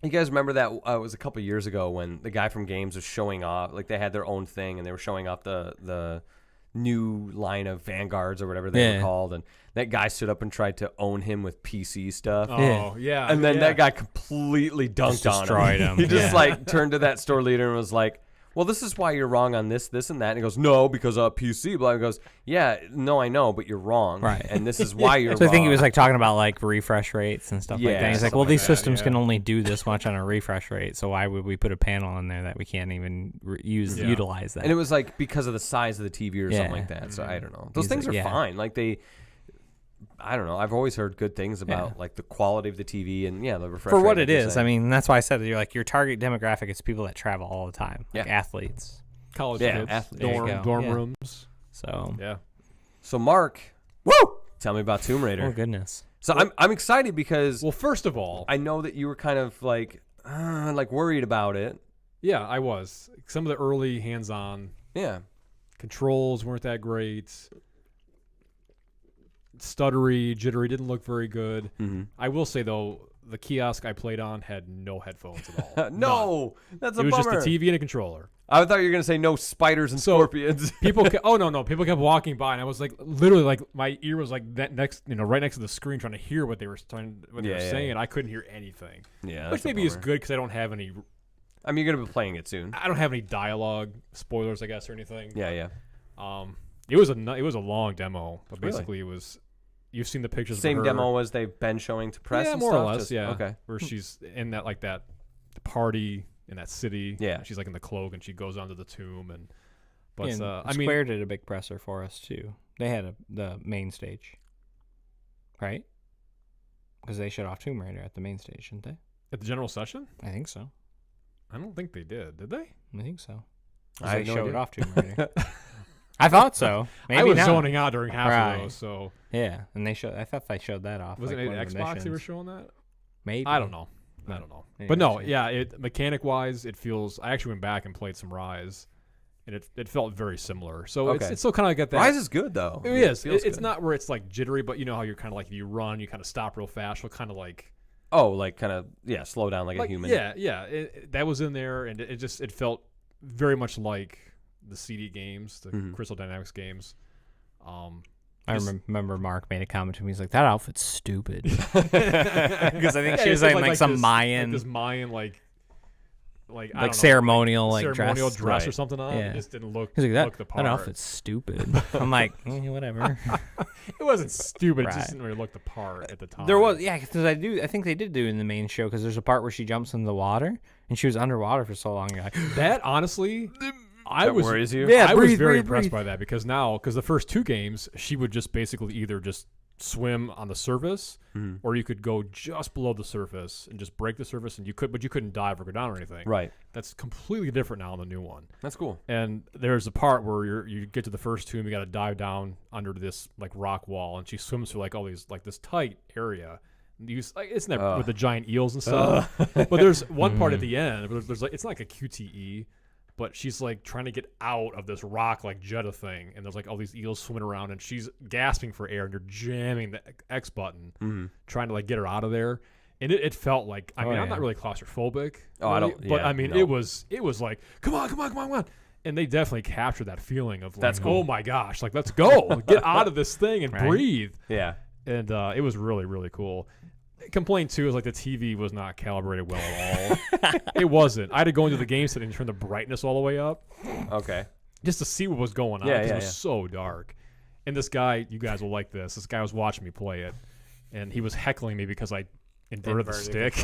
you guys remember that it was a couple years ago when the guy from Games was showing off, like they had their own thing and they were showing off the new line of Vanguards or whatever they were called, and that guy stood up and tried to own him with PC stuff. Oh, yeah. And then that guy completely dunked on him. Destroyed him. He just like turned to that store leader and was like, well, this is why you're wrong on this, and that. And he goes, no, because PC. Blah. He goes, yeah, no, I know, but you're wrong. Right. And this is why you're wrong. So I think he was like talking about like refresh rates and stuff like that. He's like, well, these systems can only do this much on a refresh rate, so why would we put a panel in there that we can't even utilize that? And it was like because of the size of the TV or something like that. So I don't know. Those things are fine. Like I don't know. I've always heard good things about like the quality of the TV and the refresh for rate, what it is. I mean, that's why I said that your target demographic is people that travel all the time, like athletes, college kids, dorm rooms. So So Mark, tell me about Tomb Raider. Oh goodness. So I'm excited because first of all, I know that you were kind of like worried about it. Yeah, I was. Some of the early hands-on controls weren't that great. Stuttery, jittery, didn't look very good. I will say though, the kiosk I played on had no headphones at all. No, that's a bummer. It was just a TV and a controller. I thought you were gonna say no spiders and scorpions. People kept walking by, and I was like, literally, like my ear was like that next, right next to the screen, trying to hear what they were saying, and I couldn't hear anything. Yeah, which maybe is good because I don't have any. I mean, you're gonna be playing it soon. I don't have any dialogue spoilers, I guess, or anything. Yeah. It was a long demo, but basically it was. You've seen the pictures. Same of her. Demo as they've been showing to press. Yeah, and more stuff? or less. Just, yeah. Okay. Where she's in that party in that city. Yeah. She's like in the cloak and she goes onto the tomb Square did a big presser for us too. They had the main stage, right? Because they shut off Tomb Raider at the main stage, didn't they? At the general session? I think so. I don't think they did. Did they? I think so. They showed off Tomb Raider. I thought so. Maybe I was not. zoning out during half of those. So and they showed. I thought they showed that off. Was it Xbox they were showing that? Maybe. I don't know. But no, mechanic wise, it feels. I actually went back and played some Rise, and it felt very similar. So it's still kind of got that. Rise is good though. It is. It's not where it's like jittery, but you know how you're kind of like if you run, you kind of stop real fast. You'll kind of like. Oh, like kind of slow down like a human. Yeah. That was in there, and it felt very much like the CD games, the Crystal Dynamics games. I remember Mark made a comment to me. He's like, "That outfit's stupid," because I think she was like some Mayan, this Mayan ceremonial dress or something on. It just didn't look. He's like, look the part. That outfit's stupid. I'm like, whatever. It wasn't stupid. It just didn't really look the part at the time. There was, because I think they did do it in the main show because there's a part where she jumps in the water and she was underwater for so long. You're like, that honestly. Worries you? Yeah, I was very impressed by that because the first two games, she would just basically either just swim on the surface or you could go just below the surface and just break the surface but you couldn't dive or go down or anything. Right. That's completely different now in the new one. That's cool. And there's a part where you get to the first tomb, you got to dive down under this like rock wall, and she swims through like all these like this tight area. Isn't that with the giant eels and stuff? But there's one part at the end. There's like it's not like a QTE. But she's like trying to get out of this rock like Jetta thing, and there's like all these eels swimming around, and she's gasping for air, and you're jamming the X button, trying to like get her out of there. And it felt like, I mean, I'm not really claustrophobic. Oh, really, I don't. But yeah, I mean, no. it was like, come on. And they definitely captured that feeling of like, That's cool. oh my gosh, like let's go, get out of this thing and breathe. Yeah. And it was really, really cool. Complaint too is like the TV was not calibrated well at all. It wasn't. I had to go into the game setting and turn the brightness all the way up. Okay. Just to see what was going on. Because it was so dark. And this guy, you guys will like this. This guy was watching me play it, and he was heckling me because I inverted the stick.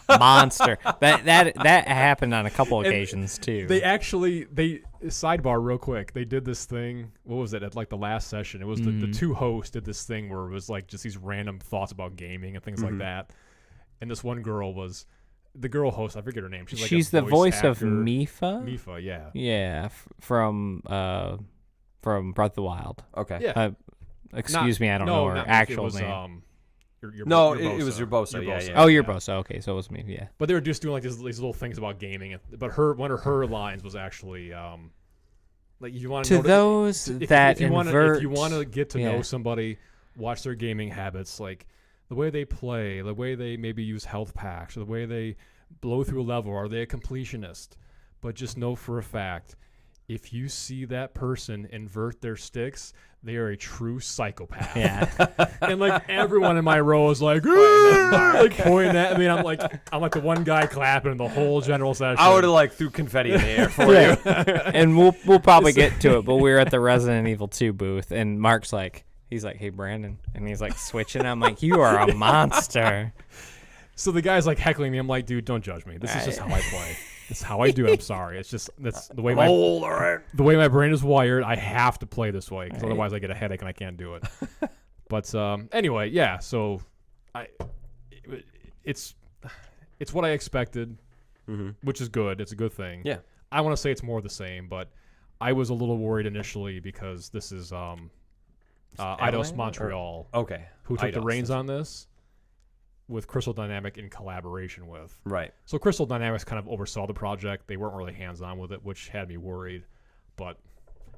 Monster. That happened on a couple occasions too. They sidebar real quick. They did this thing. What was it at like the last session? It was the two hosts did this thing where it was like just these random thoughts about gaming and things like that. And this one girl was the girl host. I forget her name. She's the voice actor. of Mifa. Mifa, yeah. Yeah, from Breath of the Wild. Okay. Yeah. Excuse me, I don't know her actual name. It was Urbosa. Yeah. Oh, Urbosa. Okay, so it was me. Yeah. But they were just doing like these little things about gaming. But one of her lines was actually like you want to to those that if you invert. want to get to know somebody, watch their gaming habits, like the way they play, the way they maybe use health packs, or the way they blow through a level. Are they a completionist? But just know for a fact, if you see that person invert their sticks, they are a true psychopath. Yeah. And like everyone in my row is like, like pointing at me. I'm like the one guy clapping the whole general session. I would have like threw confetti in the air for you. And we'll probably get to it, but we were at the Resident Evil 2 booth, and Mark's like, he's like, hey Brandon, and he's like switching. I'm like, you are a monster. So the guy's like heckling me. I'm like, dude, don't judge me. This is just how I play. It's how I do it. I'm sorry. It's just that's the way the way my brain is wired. I have to play this way because otherwise I get a headache and I can't do it. But anyway, yeah. So it's what I expected, which is good. It's a good thing. Yeah. I want to say it's more of the same, but I was a little worried initially because this is Eidos Montreal. Okay. Who took the reins on this? With Crystal Dynamics in collaboration with. Right. So Crystal Dynamics kind of oversaw the project. They weren't really hands-on with it, which had me worried. But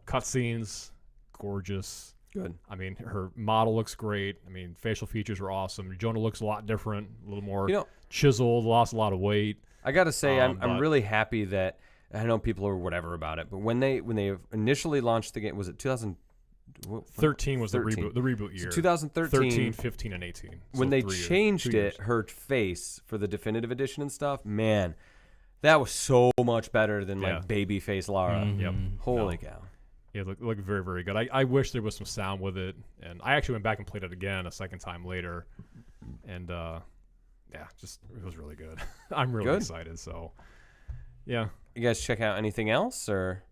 cutscenes, gorgeous. Good. I mean, her model looks great. I mean, facial features are awesome. Jonah looks a lot different, a little more chiseled, lost a lot of weight. I got to say, I'm really happy that, I know people are whatever about it, but when they initially launched the game, was it 2013 was 13. the reboot year. So 2013, 13, 15, and 18. When they changed it, her face for the definitive edition and stuff, man, that was so much better than like baby face Lara. Yep. Holy cow. Yeah, it looked very, very good. I wish there was some sound with it, and I actually went back and played it again a second time later, and just it was really good. I'm really excited. So, yeah. You guys check out anything else or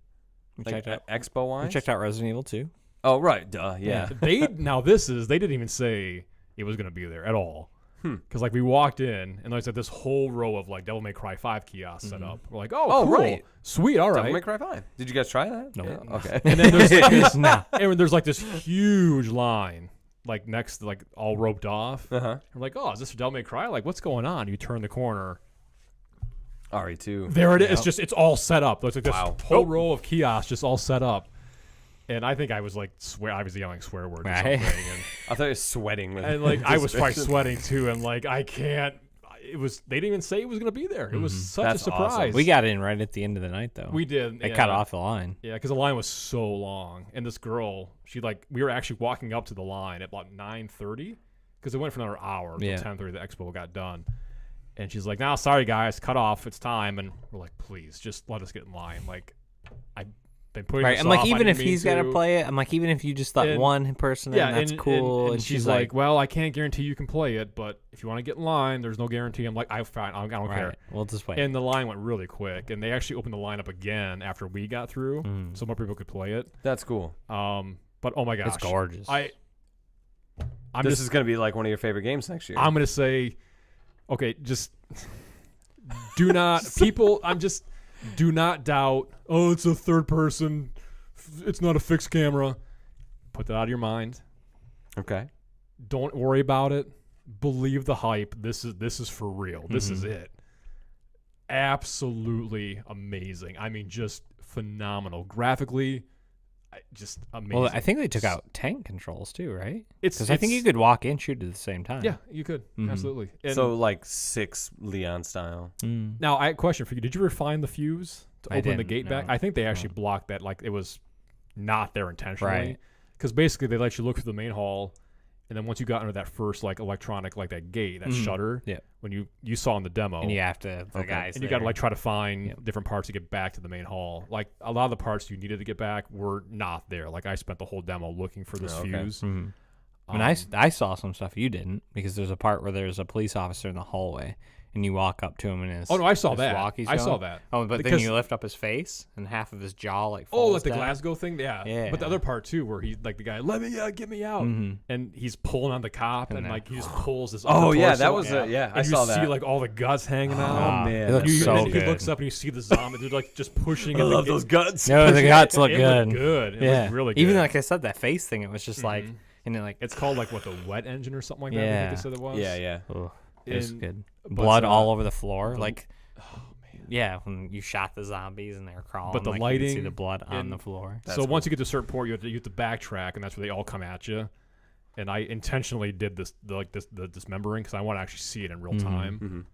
like Expo wise? We checked out Resident Evil 2. Oh right, duh, yeah. They didn't even say it was gonna be there at all. Because like we walked in and there's like this whole row of like Devil May Cry 5 kiosks set up. We're like, oh cool. Right. Sweet, all right. Devil May Cry 5. Did you guys try that? No. Yeah, okay. And then there's like this, and there's like this huge line like next to like all roped off. We're like, oh, is this for Devil May Cry? Like, what's going on? You turn the corner. RE2. There it is. It's all set up. There's like this whole row of kiosks just all set up. And I think I was like I was yelling swear words or something. And I thought it was sweating. And like I was probably sweating too. And like I can't. They didn't even say it was going to be there. It was such a surprise. Awesome. We got in right at the end of the night though. We did. They cut off the line. Yeah, because the line was so long. And this girl, we were actually walking up to the line at about 9:30 because it went for another hour until 10:30. The expo got done. And she's like, "Now, sorry guys, cut off. It's time." And we're like, "Please, just let us get in line." Like, I've been putting this I'm like, off. even if he's got to play it, I'm like, even if you just let one person in, that's cool. And she's like, "Well, I can't guarantee you can play it, but if you want to get in line, there's no guarantee." I'm like, I don't care. We'll just wait. And the line went really quick, and they actually opened the line up again after we got through, so more people could play it. That's cool. But oh my gosh, it's gorgeous. This is going to be like one of your favorite games next year. I'm going to say, okay, just do not do not doubt. Oh, it's a third person. It's not a fixed camera. Put that out of your mind. Okay. Don't worry about it. Believe the hype. This is for real. This is it. Absolutely amazing. I mean, just phenomenal. Graphically, just amazing. Well, I think they took out tank controls too, right? Because I think you could walk and shoot at the same time. Yeah, you could. Absolutely. And so like 6 Leon style. Now, I have a question for you. Did you ever find the fuse to open the gate back? I think they actually blocked that. Like, it was not there intentionally. Right. Because basically, they let you look through the main hall, and then once you got under that first, like, electronic, like, that gate, that shutter, when you saw in the demo. And you have to, guys and you got to, like, try to find different parts to get back to the main hall. Like, a lot of the parts you needed to get back were not there. Like, I spent the whole demo looking for this fuse. And I saw some stuff you didn't, because there's a part where there's a police officer in the hallway, and you walk up to him and his I saw that. I saw that. Oh, but then you lift up his face, and half of his jaw like falls like the down. Glasgow thing? Yeah. But the other part, too, where he's like the guy, let me get me out. And he's pulling on the cop, and like he just pulls his Oh, yeah, torso that was out, I and saw you that. see like all the guts hanging out. Oh, man. It looks so and then good. he looks up and you see the zombie. They're like just pushing. I love those guts. No, the guts look It good. looked good. It looked really good. Even like I said, that face thing, it was just like, and then like it's called like what, the wet engine or something like that. I think they said it was. Yeah. It was good. Blood all over the floor. Yeah, when you shot the zombies and they were crawling, but the like, lighting, you could see the blood on the floor. So once you get to a certain point, you have to backtrack, and that's where they all come at you. And I intentionally did the dismembering because I want to actually see it in real time.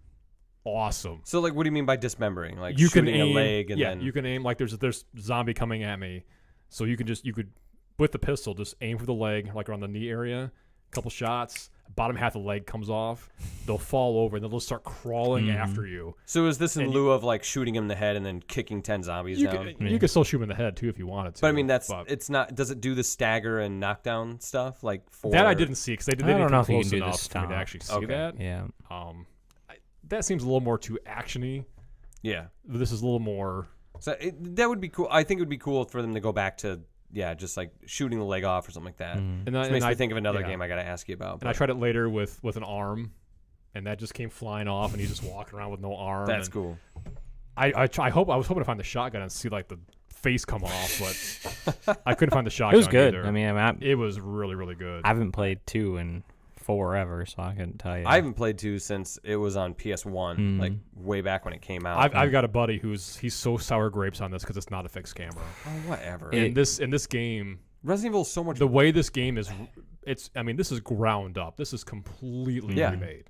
Awesome. So like, what do you mean by dismembering? Like you shooting can aim, a leg and then you can aim like there's zombie coming at me, so you could with the pistol just aim for the leg, like around the knee area, a couple shots. Bottom half of the leg comes off. They'll fall over and they'll start crawling after you. So is this in lieu of like shooting him in the head and then kicking 10 zombies down? You could still shoot him in the head too if you wanted to. But I mean, it's not. Does it do the stagger and knockdown stuff like for that? I didn't see because they didn't come close enough for me to actually see that. Yeah. That seems a little more too actiony. Yeah. This is a little more. So that would be cool. I think it would be cool for them to go back to. Yeah, just like shooting the leg off or something like that. And Which makes me think of another game I got to ask you about. And I tried it later with an arm, and that just came flying off, and he's just walking around with no arm. That's cool. I was hoping to find the shotgun and see like the face come off, but I couldn't find the shotgun. It was good. Either. I mean, it was really, really good. I haven't played 2 in forever, so I couldn't tell you. I haven't played 2 since it was on PS1, like way back when it came out. I've got a buddy he's so sour grapes on this because it's not a fixed camera. Oh, whatever. In this game, Resident Evil is so much. The way this game is, this is ground up. This is completely remade.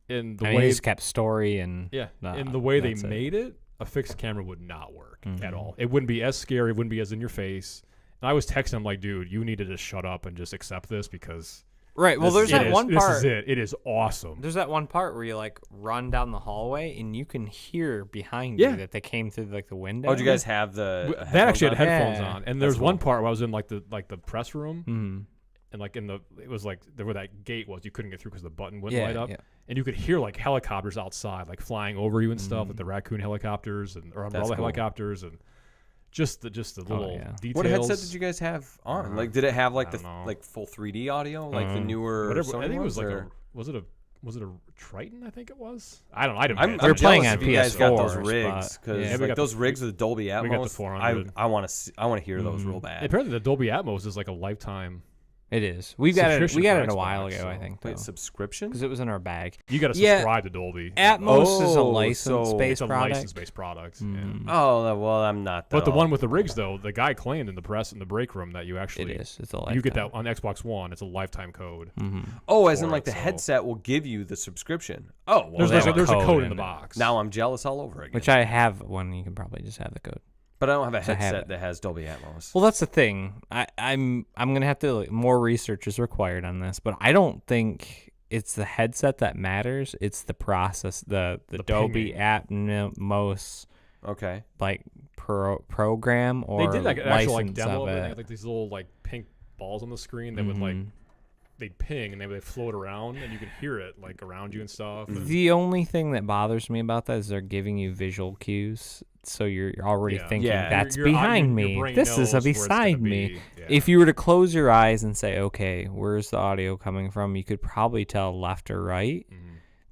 In the way they just kept story and in the way they made it, a fixed camera would not work at all. It wouldn't be as scary. It wouldn't be as in your face. And I was texting him like, dude, you need to just shut up and just accept this because. Right. Well, there's that one part. This is it. It is awesome. There's that one part where you like run down the hallway and you can hear behind you that they came through like the window. Oh, did you guys have the? That actually had headphones on, and there's one part where I was in like the press room, and like it was like where that gate was. You couldn't get through because the button wouldn't light up, and you could hear like helicopters outside, like flying over you and stuff, like the raccoon helicopters or umbrella helicopters and. Just the little details. What headset did you guys have on? Like, did it have like like full 3D audio, like the newer? Whatever. I think it was like was it a Triton? I think it was. I don't know. I didn't. They're playing on PS4. You guys got those rigs because those rigs with the Dolby Atmos. We got the 400. I want to hear those real bad. Apparently, the Dolby Atmos is like a lifetime. It is. We got it a while ago, I think. Wait, subscription? Because it was in our bag. You got to subscribe to Dolby. Atmos is a license-based product. License-based product. Oh well, I'm not. But the one with the rigs, though, the guy claimed in the break room that you actually. It is. It's a lifetime. You get that on Xbox One. It's a lifetime code. Oh, as in like the headset will give you the subscription. Oh, well, there's a code in the box. Now I'm jealous all over again. Which I have one. You can probably just have the code. But I don't have a headset that has Dolby Atmos. Well, that's the thing. I'm gonna have to more research is required on this, but I don't think it's the headset that matters. It's the process, the Dolby Atmos. Okay. Like program or they did like an actual like demo of it. it. They had like these little like pink balls on the screen that would like they'd ping and they would float around and you could hear it like around you and stuff. And the only thing that bothers me about that is they're giving you visual cues. So you're already thinking that's behind me. This is beside me. Yeah. If you were to close your eyes and say, okay, where's the audio coming from? You could probably tell left or right.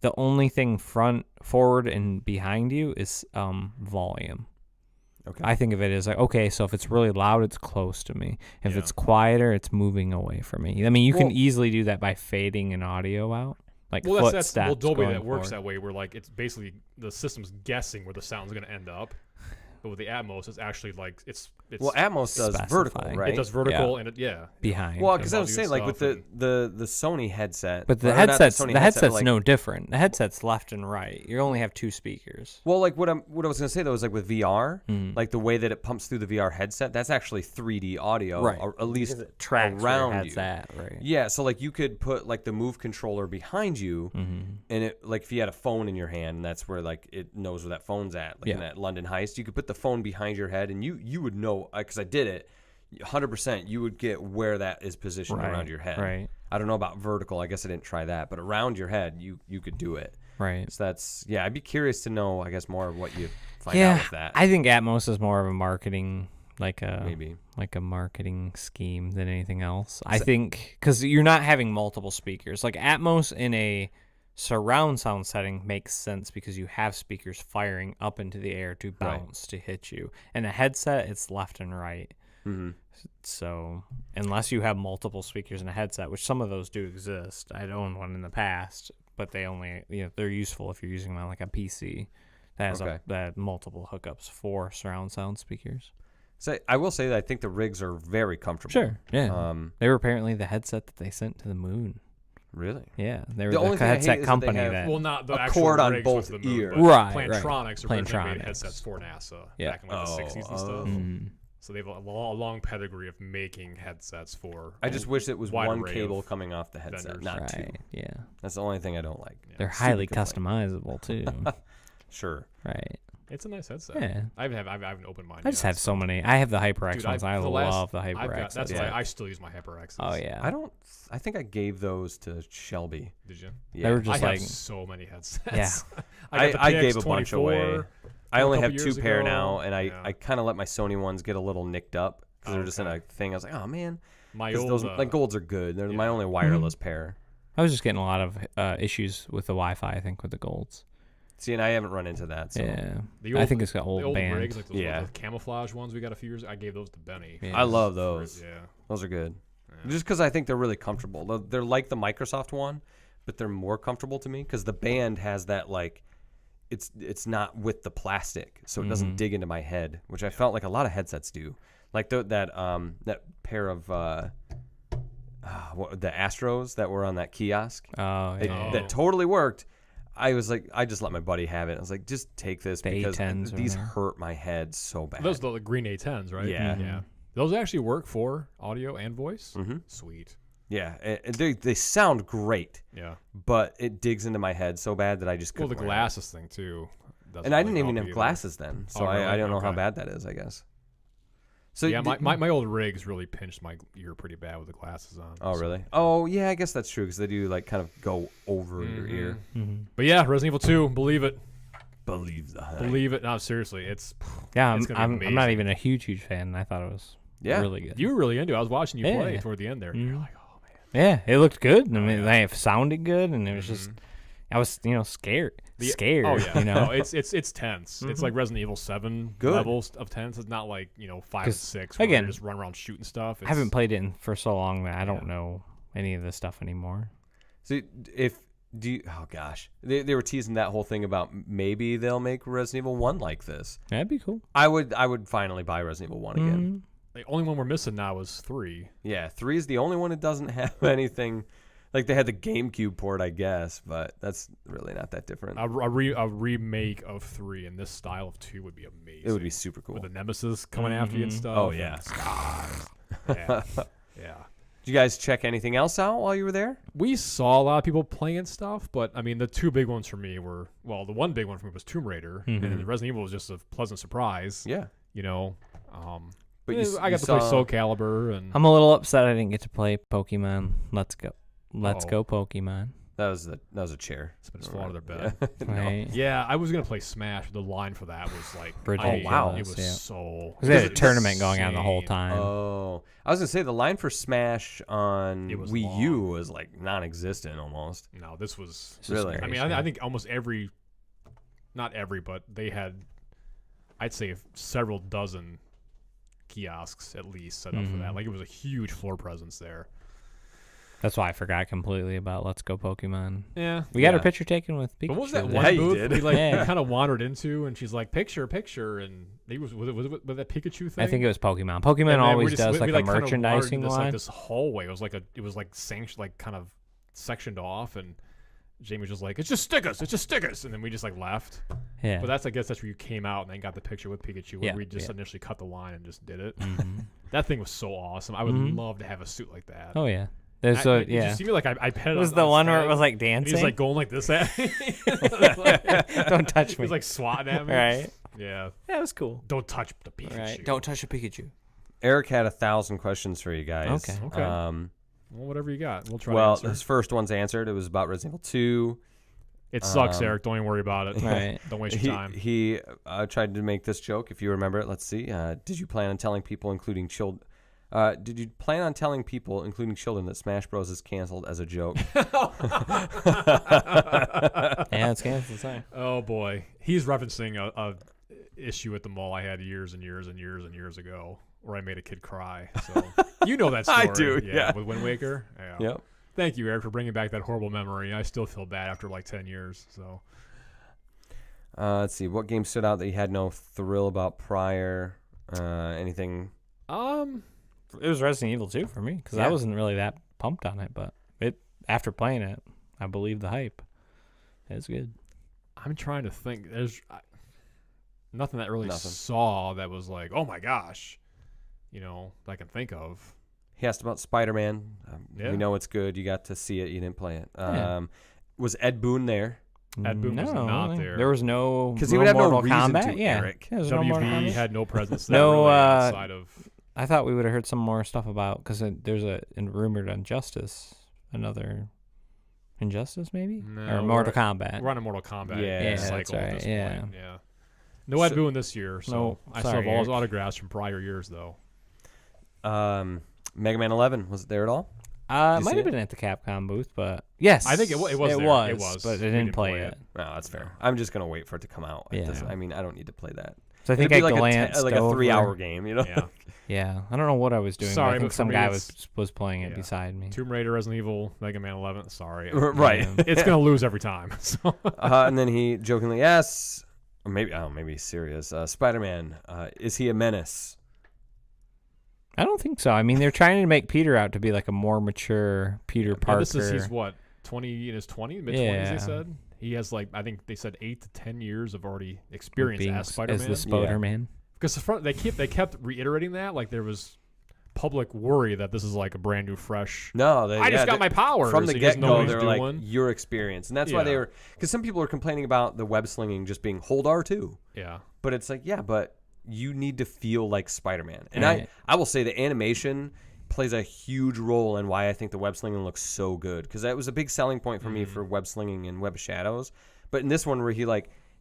The only thing forward, and behind you is volume. Okay. I think of it as like, okay, so if it's really loud, it's close to me. If it's quieter, it's moving away from me. I mean, you can easily do that by fading an audio out. Like footsteps. Dolby that works that way where like it's basically the system's guessing where the sound's going to end up. But with the Atmos, it's actually like it's well, Atmos does vertical, right? It does vertical and behind. Well, because I was saying like with the Sony headset, but the headset's no different. The headset's left and right. You only have 2 speakers. Well, like what I was gonna say though is like with VR, like the way that it pumps through the VR headset, that's actually 3D audio, right? Or at least tracks around you. Right? Yeah, so like you could put like the Move controller behind you, and it like if you had a phone in your hand, and that's where like it knows where that phone's at, like in that London heist, you could put the phone behind your head, and you would know because I did it. 100%, you would get where that is positioned around your head. Right. I don't know about vertical. I guess I didn't try that, but around your head, you could do it. Right. So that's I'd be curious to know. I guess more of what you find out with that. I think Atmos is more of a marketing, maybe like a marketing scheme than anything else. I think because you're not having multiple speakers. Like Atmos in a surround sound setting makes sense because you have speakers firing up into the air to bounce to hit you. And a headset, it's left and right. So unless you have multiple speakers in a headset, which some of those do exist, I'd owned one in the past, but they only they're useful if you're using them on like a PC that has that had multiple hookups for surround sound speakers. So I will say that I think the rigs are very comfortable. Sure, yeah. They were apparently the headset that they sent to the moon. Really? Yeah, they were the headset company that well, not the a actual cord on rigs both with the moon, ears. Right. Plantronics originally made headsets for NASA back in like the 60s and stuff. So they have a long pedigree of making headsets for. I just wish it was one cable coming off the headset, not two. Yeah, that's the only thing I don't like. They're highly customizable too. Sure. Right. It's a nice headset. Yeah. I have an open mind. I just have so many. I have the HyperX ones. I love the HyperX. That's why I still use my HyperXs. Oh yeah. I think I gave those to Shelby. Did you? Yeah. They were just I have so many headsets. Yeah. I gave a bunch away. I only have 2 pair ago. now, and I kind of let my Sony ones get a little nicked up because they're just in a thing. I was like, oh man, those golds are good. They're my only wireless pair. I was just getting a lot of issues with the Wi-Fi. I think with the golds. See, and I haven't run into that. So. Yeah, I think it's got old bands. Rigs, like those camouflage ones we got a few years ago. I gave those to Benny. Yeah. I love those. Yeah, those are good. Yeah. Just because I think they're really comfortable. They're like the Microsoft one, but they're more comfortable to me because the band has that like. It's not with the plastic, so it doesn't dig into my head, which I felt like a lot of headsets do. Like that pair of the Astros that were on that kiosk. That totally worked. I was like, I just let my buddy have it. I was like, just take this because these hurt my head so bad. Those are the green A10s, right? Yeah. Yeah. Those actually work for audio and voice. Sweet. Yeah, and they sound great. Yeah, but it digs into my head so bad that I just couldn't. Well, the glasses thing too. And I didn't even have glasses then, so I don't know how bad that is. I guess. So yeah, my old rigs really pinched my ear pretty bad with the glasses on. Oh really? Oh yeah, I guess that's true because they do like kind of go over your ear. But yeah, Resident Evil 2, believe it. Believe the hype. Believe it. No, seriously, it's I'm not even a huge fan. I thought it was really good. You were really into it. I was watching you play toward the end there. You're like, yeah, it looked good. I mean, they sounded good, and it was just, I was, scared. Oh yeah, no, it's tense. It's like Resident Evil 7 levels of tense. It's not like 5 and 6. Where you just run around shooting stuff. I haven't played it for so long that I don't know any of this stuff anymore. So oh gosh, they were teasing that whole thing about maybe they'll make Resident Evil 1 like this. That'd be cool. I would finally buy Resident Evil 1 again. The only one we're missing now is 3. Yeah, 3 is the only one that doesn't have anything. Like they had the GameCube port, I guess, but that's really not that different. A remake of 3 in this style of 2 would be amazing. It would be super cool. With the Nemesis coming after you and stuff. Oh yeah. Yeah. Did you guys check anything else out while you were there? We saw a lot of people playing stuff, but I mean, the 2 big ones for me were the one big one for me was Tomb Raider, and then Resident Evil was just a pleasant surprise. Yeah. But I got to play Soul Calibur, and I'm a little upset I didn't get to play Pokemon. Let's go Pokemon. That was a chair. It's falling to their bed. Yeah. Right. Yeah, I was gonna play Smash. The line for that was like, wow, it was so. Because they had a tournament going on the whole time. Oh, I was gonna say the line for Smash on Wii U was like non-existent almost. No, this was really. I mean, I think almost not every, but they had, I'd say several dozen kiosks at least set up for that. Like it was a huge floor presence there. That's why I forgot completely about Let's Go Pokemon. Yeah. We got her picture taken with Pikachu. What was that one booth we kind of wandered into, and she's like, picture, and he was that Pikachu thing? I think it was Pokemon. Pokemon always does like a merchandising line. This hallway. It was like sanctioned, like kind of sectioned off, and Jamie was just like, it's just stickers, and then we just like left. Yeah. But I guess that's where you came out and then got the picture with Pikachu, where we just initially cut the line and just did it. Mm-hmm. That thing was so awesome. I would love to have a suit like that. Oh yeah. There's Did you see me like I petted? It was the one where it was like dancing. He's like going like this at me. Don't touch me. He was like swatting at me. Right. Yeah. That was cool. Don't touch the Pikachu. Right. Don't touch a Pikachu. Eric had 1,000 questions for you guys. Okay. Well, whatever you got, we'll try. Well, his first one's answered. It was about Resident Evil 2. It sucks, Eric. Don't even worry about it. Right. Don't waste your time. He tried to make this joke, if you remember it. Let's see. Did you plan on telling people, including children? Did you plan on telling people, including children, that Smash Bros. Is canceled as a joke? Yeah, it's canceled. Sorry. Oh boy, he's referencing a issue at the mall I had years and years and years and years ago, where I made a kid cry. So you know that story. I do. Yeah. With Wind Waker. Yeah. Yep. Thank you, Eric, for bringing back that horrible memory. I still feel bad after like 10 years. So, let's see. What game stood out that you had no thrill about prior? Anything? It was Resident Evil 2 for me because I wasn't really that pumped on it, but after playing it, I believe the hype. It's good. I'm trying to think. There's nothing that really saw that was like, oh my gosh, that I can think of. He asked about Spider-Man. We know it's good. You got to see it. You didn't play it. Was Ed Boon there? Ed Boon was not there. There was no because he would have Mortal no reason Kombat. to. Yeah, Eric. WB had no presence. Really outside of. I thought we would have heard some more stuff about because there's a rumored another Injustice maybe or Mortal Kombat. We're on a Mortal Kombat. Yeah, cycle that's right. At this yeah. point. Yeah. No Ed Boon this year. So I still have all his Eric. autographs from prior years though. Mega Man 11 was it there at all? It might have been at the Capcom booth, but yes, I think it was. It there. was, but I didn't play it. No, that's fair. I'm just gonna wait for it to come out. Yeah. I mean, I don't need to play that. So I think It'd I be glanced like a 3-hour game, Yeah. Yeah, I don't know what I was doing. Sorry, but I think but some for me guy was playing it beside me. Tomb Raider, Resident Evil, Mega Man 11. Sorry, right? It's gonna lose every time. So. And then he jokingly asks, or maybe he's serious. Spider-Man, is he a menace? I don't think so. I mean, they're trying to make Peter out to be like a more mature Peter Parker. He's what, 20 in his 20s, mid-20s. They said he has I think they said 8 to 10 years of already experience as Spider-Man. As the Spider-Man. Because they kept reiterating that there was public worry that this is like a brand new, fresh. No, I just got my powers from the get-go. They're doing. like your experience, and that's why they were. Because some people are complaining about the web slinging just being hold R2. Yeah, but it's like but you need to feel like Spider-Man, and right. I will say the animation plays a huge role in why I think the web slinging looks so good because that was a big selling point for me for web slinging and Web of Shadows. But in this one where he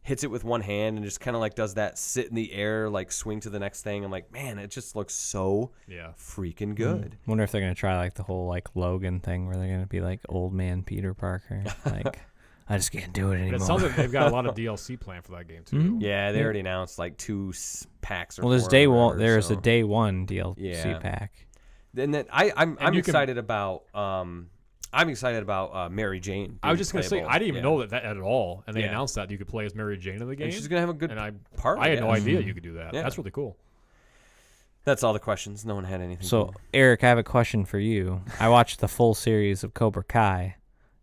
hits it with one hand and just kind of does that sit in the air, swing to the next thing. I'm like, man, it just looks so freaking good. Wonder if they're going to try the whole Logan thing where they're going to be old man Peter Parker. I just can't do it anymore. It sounds like they've got a lot of DLC planned for that game too. Mm-hmm. Yeah, they already announced 2 packs or there's day one. There's a day one DLC pack. And then I'm excited about I'm excited about Mary Jane. I was just going to say, I didn't even know that at all. And they announced that you could play as Mary Jane in the game. And she's going to have a good part. I had no idea you could do that. Yeah. That's really cool. That's all the questions. No one had anything. So, Eric, I have a question for you. I watched the full series of Cobra Kai.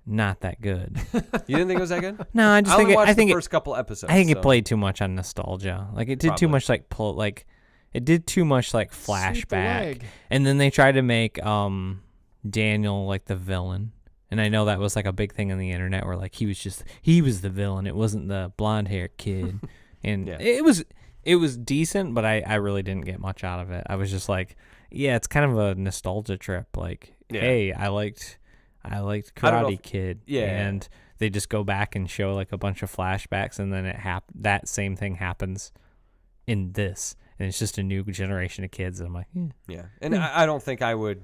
Not that good. You didn't think it was that good? No, I just think I think the first couple episodes. I think it played too much on nostalgia. It did too much it did too much flashback. And then they tried to make Daniel the villain. And I know that was a big thing on the internet where he was the villain. It wasn't the blonde-haired kid. And it was decent, but I really didn't get much out of it. I was just it's kind of a nostalgia trip. Hey, I liked Karate Kid. Yeah. And they just go back and show a bunch of flashbacks, and then that same thing happens in this. And it's just a new generation of kids. And I'm like, yeah. And I don't think I would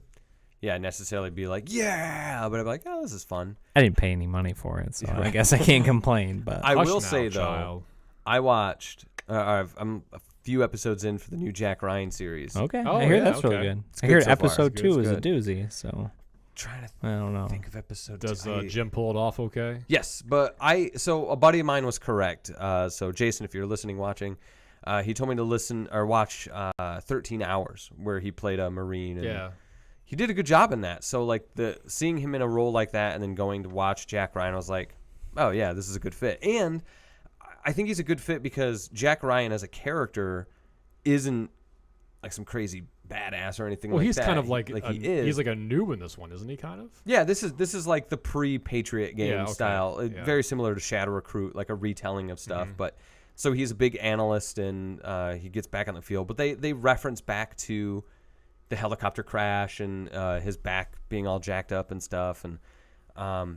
necessarily be but I'd be oh, this is fun. I didn't pay any money for it, so I guess I can't complain. But I will say, though, I watched, I'm a few episodes in for the new Jack Ryan series. Okay. I hear that's really good. I hear episode 2 is a doozy, so. trying to I don't know. think of episode. Does Jim pull it off okay? Yes, but so a buddy of mine was correct. So Jason, if you're listening, watching, he told me to listen or watch 13 Hours, where he played a Marine. And he did a good job in that. So like seeing him in a role like that and then going to watch Jack Ryan, I was like, oh yeah, this is a good fit. And I think he's a good fit because Jack Ryan as a character isn't like some crazy badass or anything like that. Well, he's kind of like he is. He's like a noob in this one, isn't he? Kind of. Yeah, this is like the pre-Patriot game style, very similar to Shadow Recruit, like a retelling of stuff. But so he's a big analyst and he gets back on the field. But they reference back to the helicopter crash and his back being all jacked up and stuff. And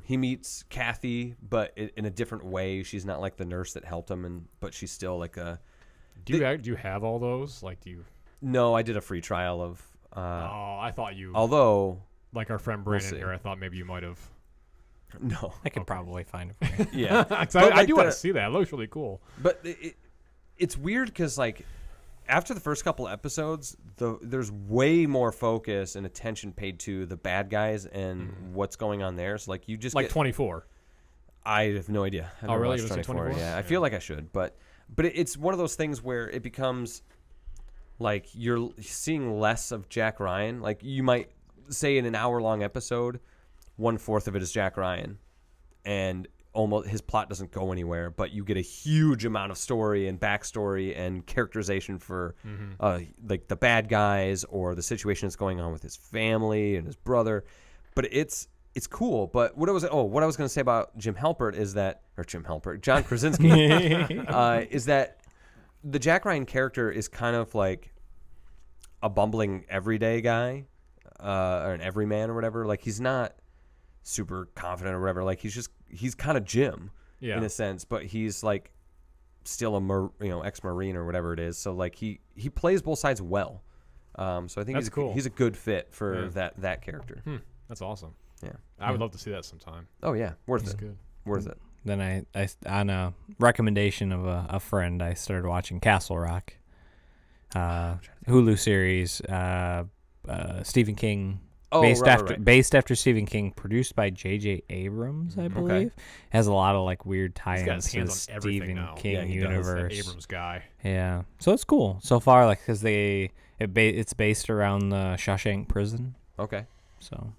he meets Kathy, but in a different way. She's not like the nurse that helped him, but she's still like a. Do you have all those? Like, do you? No, I did a free trial of. I thought you. Although, like our friend Brandon here, I thought maybe you might have. No, I could probably find it for you. Yeah, I do want to see that. It looks really cool. But it's weird because like after the first couple episodes, there's way more focus and attention paid to the bad guys and what's going on there. So like you just like 24. I have no idea. Oh, really? You haven't seen 24? Yeah, I feel like I should, but it's one of those things where it becomes like you're seeing less of Jack Ryan. Like you might say in an hour-long episode, 1/4 of it is Jack Ryan, and almost his plot doesn't go anywhere, but you get a huge amount of story and backstory and characterization for like the bad guys or the situation that's going on with his family and his brother. But it's cool. But what I was going to say about John Krasinski, is that the Jack Ryan character is kind of like a bumbling everyday guy, or an everyman or whatever. Like he's not super confident or whatever. Like he's kind of Jim in a sense, but he's like still a ex-Marine or whatever it is. So like he plays both sides well. So I think he's a good fit for that character. That's awesome. Yeah, I would love to see that sometime. Oh yeah, worth it. Good. Worth it. Then I on a recommendation of a friend, I started watching Castle Rock, Hulu series, Stephen King. Based after Stephen King, produced by J.J. Abrams, I believe. Has a lot of like weird tie-ins to the Stephen King universe. That Abrams guy. Yeah, so it's cool so far. Like because it's based around the Shawshank prison. Okay, so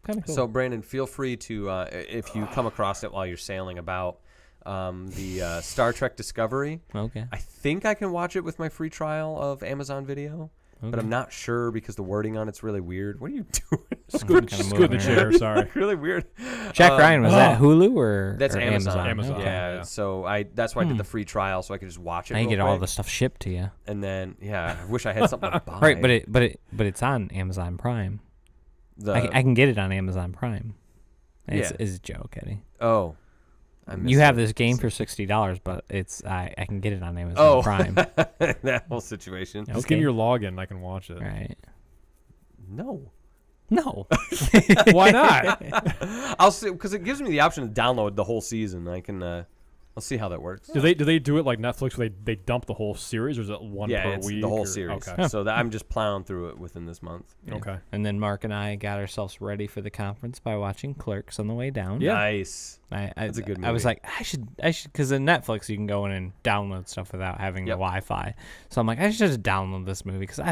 kind of cool. So Brandon, feel free to if you come across it while you're sailing about the Star Trek Discovery. Okay, I think I can watch it with my free trial of Amazon Video. Okay. But I'm not sure because the wording on it's really weird. What are you doing? Scoot the chair. Sorry. Really weird. Jack Ryan, was that Hulu or that's or Amazon? Amazon. Okay. Yeah. So that's why I did the free trial so I could just watch it. I get quick. all the stuff shipped to you. And then I wish I had something to buy. Right, but it's on Amazon Prime. I can get it on Amazon Prime. It's a joke, Eddie. Oh. You have this game for $60, but I can get it on Amazon Prime. That whole situation. Okay. Just give me your login and I can watch it. Right. No. Why not? I'll see because it gives me the option to download the whole season. I can. I'll see how that works. Do they do it like Netflix where they dump the whole series, or is it one per week? The whole series. Okay. So I'm just plowing through it within this month. Yeah. Okay. And then Mark and I got ourselves ready for the conference by watching Clerks on the way down. Yeah. Nice. That's a good movie. I was like, I should, because in Netflix you can go in and download stuff without having the Wi-Fi. So I'm like, I should just download this movie because I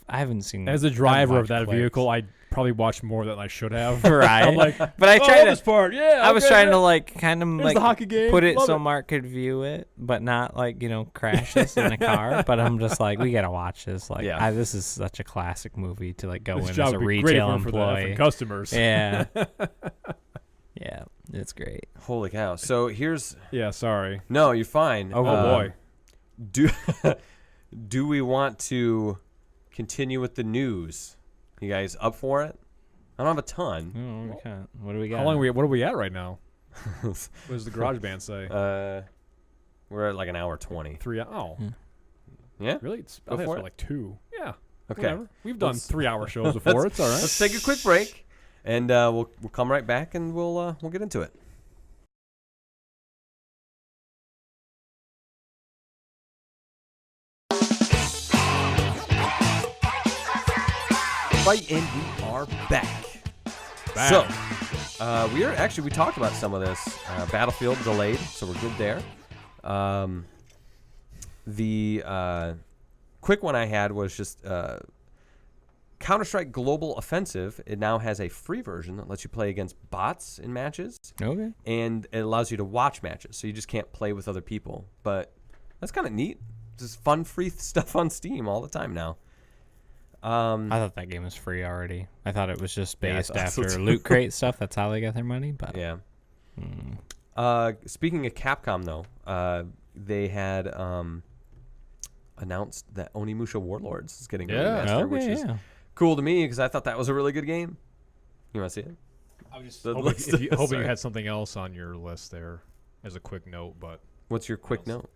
haven't seen. As a driver of that vehicle, I probably watched more than I should have. Right. I'm like, but I tried this part. Yeah. I was trying to like kind of like the hockey game. Put it Love so it. Mark could view it, but not like crash this in the car. But I'm just like, we gotta watch this. Like, this is such a classic movie to like go in as a retail employee for customers. Yeah. Yeah, it's great. Holy cow! So here's. Yeah. Sorry. No, you're fine. Oh boy. Do we want to continue with the news? You guys up for it? I don't have a ton. Oh, we can't. What do we got? How long what are we at right now? What does the garage band say? We're at like an hour 20. 3 hours. Oh. Yeah? Really? Go for it. Like 2. Yeah. Okay. Whatever. We've done 3-hour shows before. It's all right. Let's take a quick break, and we'll come right back, and we'll get into it. Right, and we are back. So, we talked about some of this. Battlefield delayed, so we're good there. The quick one I had was just Counter-Strike Global Offensive. It now has a free version that lets you play against bots in matches. Okay. And it allows you to watch matches, so you just can't play with other people. But that's kind of neat. Just fun, free stuff on Steam all the time now. I thought that game was free already. I thought it was just based after Loot Crate stuff. That's how they got their money. But yeah. Speaking of Capcom, though, they had announced that Onimusha Warlords is getting a remaster, which is cool to me because I thought that was a really good game. You want to see it? I was just hoping you had something else on your list there as a quick note. But what's your quick note?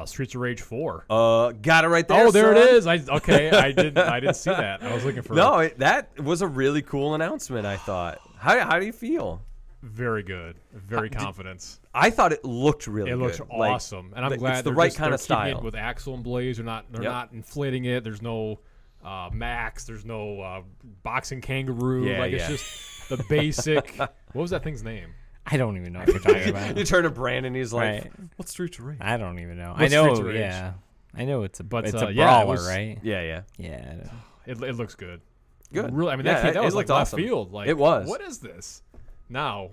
Streets of Rage 4. Got it right there. Oh, there it is. I didn't see that. I was looking for. No, that was a really cool announcement. I thought. How do you feel? Very good. Very confident. I thought it looked really good. It looks awesome, and I'm glad it's the right kind of style. It with Axel and Blaze. They're not inflating it. There's no Max. There's no boxing kangaroo. It's just the basic. What was that thing's name? I don't even know what you're talking about. You turn to Brandon, he's like, "What's Streets of Rage?" I don't even know. I know, yeah. I know it's a brawler, right? Yeah. It looks good. Good. Really, I mean, that was like left awesome. field. Like, it was. What is this? Now,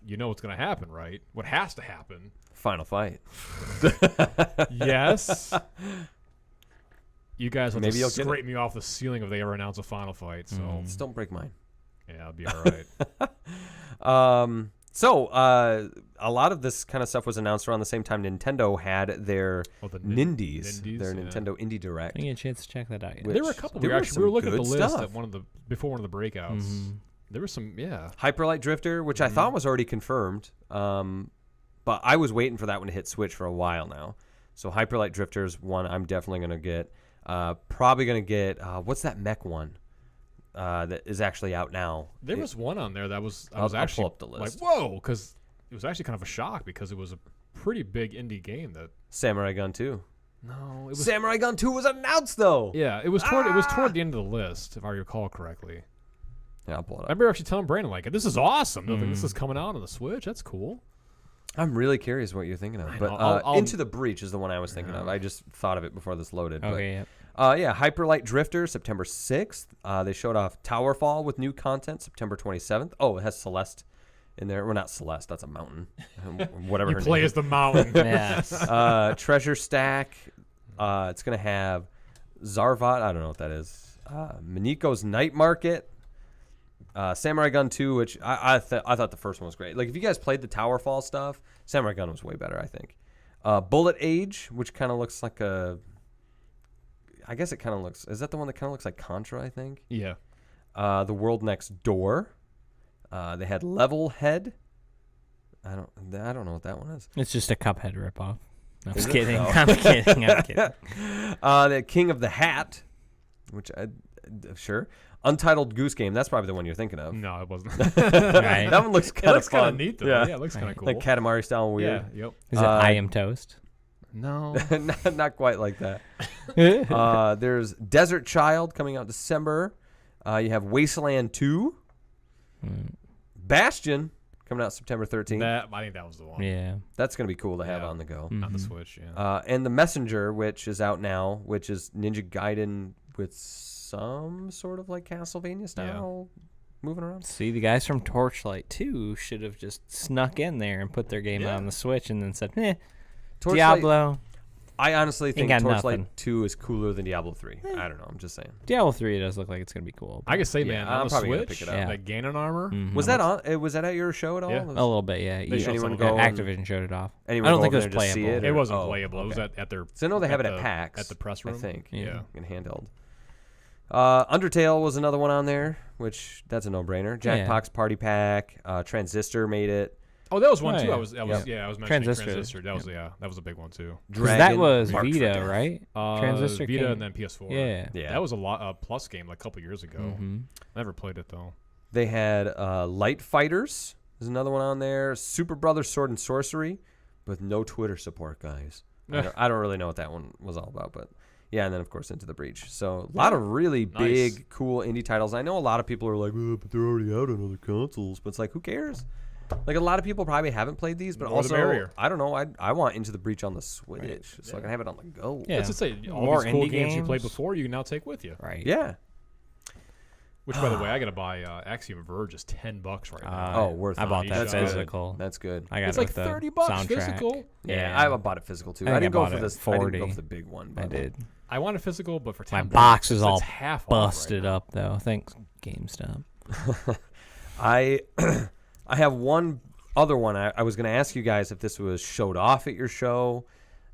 you know what's going to happen, right? What has to happen? Final fight. Yes. You guys will just scrape me off the ceiling if they ever announce a final fight. So just don't break mine. Yeah, I'll be all right. So a lot of this kind of stuff was announced around the same time Nintendo had their Nindies, their Nintendo Indie Direct. I didn't get a chance to check that out yet. There were a couple. We were looking at the list at before one of the breakouts. Mm-hmm. There was some, Hyperlight Drifter, which I thought was already confirmed, but I was waiting for that one to hit Switch for a while now. So Hyperlight Drifter is one I'm definitely going to get. Probably going to get, what's that mech one that is actually out now? There was one on there that was, I was I'll actually pull up the list. like, whoa, because it was actually kind of a shock because it was a pretty big indie game that. Samurai Gun 2. No, it was. Samurai Gun 2 was announced, though. Yeah, it was toward the end of the list, if I recall correctly. Yeah, I'll pull it up. I remember actually telling Brandon, like, this is awesome. This is coming out on the Switch. That's cool. I'm really curious what you're thinking of. But Into the Breach is the one I was thinking of. I just thought of it before this loaded. Okay, yeah, Hyperlight Drifter, September 6th. They showed off Towerfall with new content, September 27th. Oh, it has Celeste in there. Well, not Celeste. That's a mountain. Whatever you her play name as the mountain. Yes. Treasure Stack. It's going to have Zarvat. I don't know what that is. Miniko's Night Market. Samurai Gun 2, which I thought the first one was great. Like, if you guys played the Towerfall stuff, Samurai Gun was way better, I think. Bullet Age, which kind of looks like a... I guess it kind of looks... Is that the one that kind of looks like Contra, I think? Yeah. The World Next Door. They had Level Head. I don't know what that one is. It's just a Cuphead ripoff. I'm just kidding. I'm kidding. The King of the Hat, which sure. Untitled Goose Game. That's probably the one you're thinking of. No, it wasn't. Right. That one looks kind of fun. Kind of neat, though. Yeah, it looks kind of cool. Like Katamari style and weird. Yeah, yep. Is it I Am Toast? No. not quite like that. There's Desert Child coming out December. You have Wasteland 2. Bastion coming out September 13th. I think that was the one. Yeah. That's going to be cool to have on the go. On the Switch, yeah. And The Messenger, which is out now, which is Ninja Gaiden with some sort of like Castlevania style moving around. See, the guys from Torchlight 2 should have just snuck in there and put their game out on the Switch and then said, Diablo. I honestly think Torchlight nothing. 2 is cooler than Diablo 3. I don't know. I'm just saying. Diablo 3 does look like it's going to be cool. I can say, man, on I'm the probably Switch, gonna pick it up. that Ganon armor. Mm-hmm. Was that on? Was that at your show at all? Yeah. A little bit, yeah. Anyone go? Activision showed it off. I Anyone don't go think it over was there to see playable. It wasn't Oh, playable. okay. It was at their. So I know they have it at PAX. At the press room. I think. Yeah. In handheld. Undertale was another one on there, which that's a no-brainer. Jackbox Party Pack. Transistor made it. Oh, that was one too. Yeah. I was mentioning Transistor. That was a big one too. That was Vita, right? Transistor Vita came. and then PS4. Yeah. That was a Plus game like a couple years ago. Mm-hmm. Never played it though. They had Light Fighters. There's another one on there. Super Brothers Sword and Sorcery, with no Twitter support, guys. I don't really know what that one was all about, but Yeah, and then of course Into the Breach. So a lot of really big, cool indie titles. I know a lot of people are like, oh, but they're already out on other consoles. But it's like, who cares? Like, a lot of people probably haven't played these, but also, I don't know, I want Into the Breach on the Switch, so I can have it on the go. Yeah. Let's just say, all these cool games you played before, you can now take with you. Right. Yeah. Which, by the way, I got to buy Axiom Verge is $10 right now. Oh, worth it. I bought that physical. That's good. I got it's like $30 physical. Yeah, I bought it physical, too. I didn't go for this. 40. I didn't go for the big one. I did. I want a physical, but for $10. My box is all half busted up, though. Thanks, GameStop. I have one other one. I was going to ask you guys if this was showed off at your show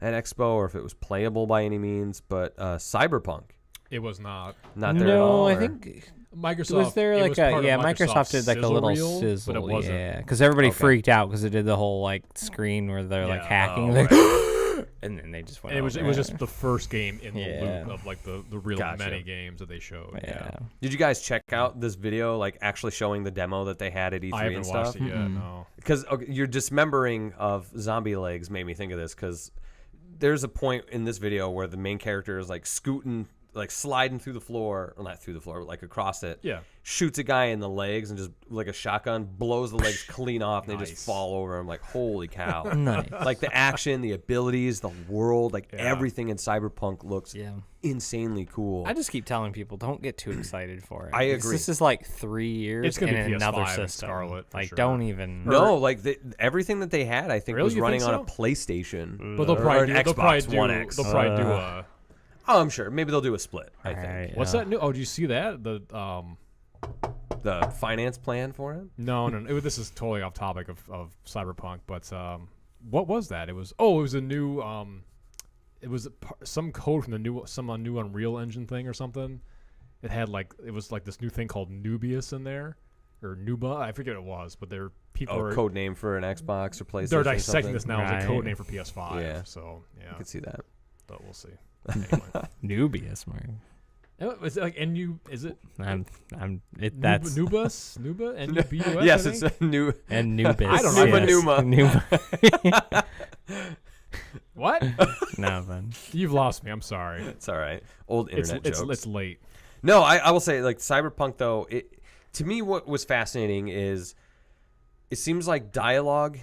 at Expo or if it was playable by any means, but Cyberpunk. It was not. Not there at all? No, I think Microsoft. Was there like Microsoft did like a little sizzle. But it wasn't. Yeah, because everybody freaked out because it did the whole like screen where they're like hacking. And then they just went. It was just the first game in the loop of like the real many games that they showed. Yeah. Did you guys check out this video, like actually showing the demo that they had at E3 I haven't and stuff? watched it yet. No. Because your dismembering of zombie legs made me think of this. Because there's a point in this video where the main character is like scooting, like sliding through the floor, or not through the floor, but like across it. Yeah. Shoots a guy in the legs and just like a shotgun blows the legs clean off, and they just fall over. I'm like, holy cow! Nice. Like the action, the abilities, the world, like everything in Cyberpunk looks insanely cool. I just keep telling people, don't get too excited for it. I agree. This is like 3 years. It's gonna be another PS5 system. and Scarlet. Like, don't even. No, like everything that they had, I think was running on a PlayStation. But they'll probably or an Xbox One X. They'll probably do a. Oh, I'm sure. Maybe they'll do a split. I think. Right, What's that new? Oh, do you see that? The finance plan for it? No. This is totally off topic of Cyberpunk, but what was that? It was a new it was some code from the new Unreal Engine thing or something. It had it was like this new thing called Nubius in there, or Nuba. I forget what it was, but code name for an Xbox or PlayStation. They're dissecting this now as a code Right. name for PS5. Yeah. So yeah, I could see that. but we'll see. Anyway. Nubius, Mark. Is it like NU? Is it? That's Nubus? Nuba? N-U-B-U-S? Yes, it's a new. and Nubis. I don't know. Numa. What? Nothing. You've lost me. I'm sorry. It's all right. Old internet jokes. It's late. No, I will say, like, Cyberpunk, though, to me, what was fascinating is it seems like dialogue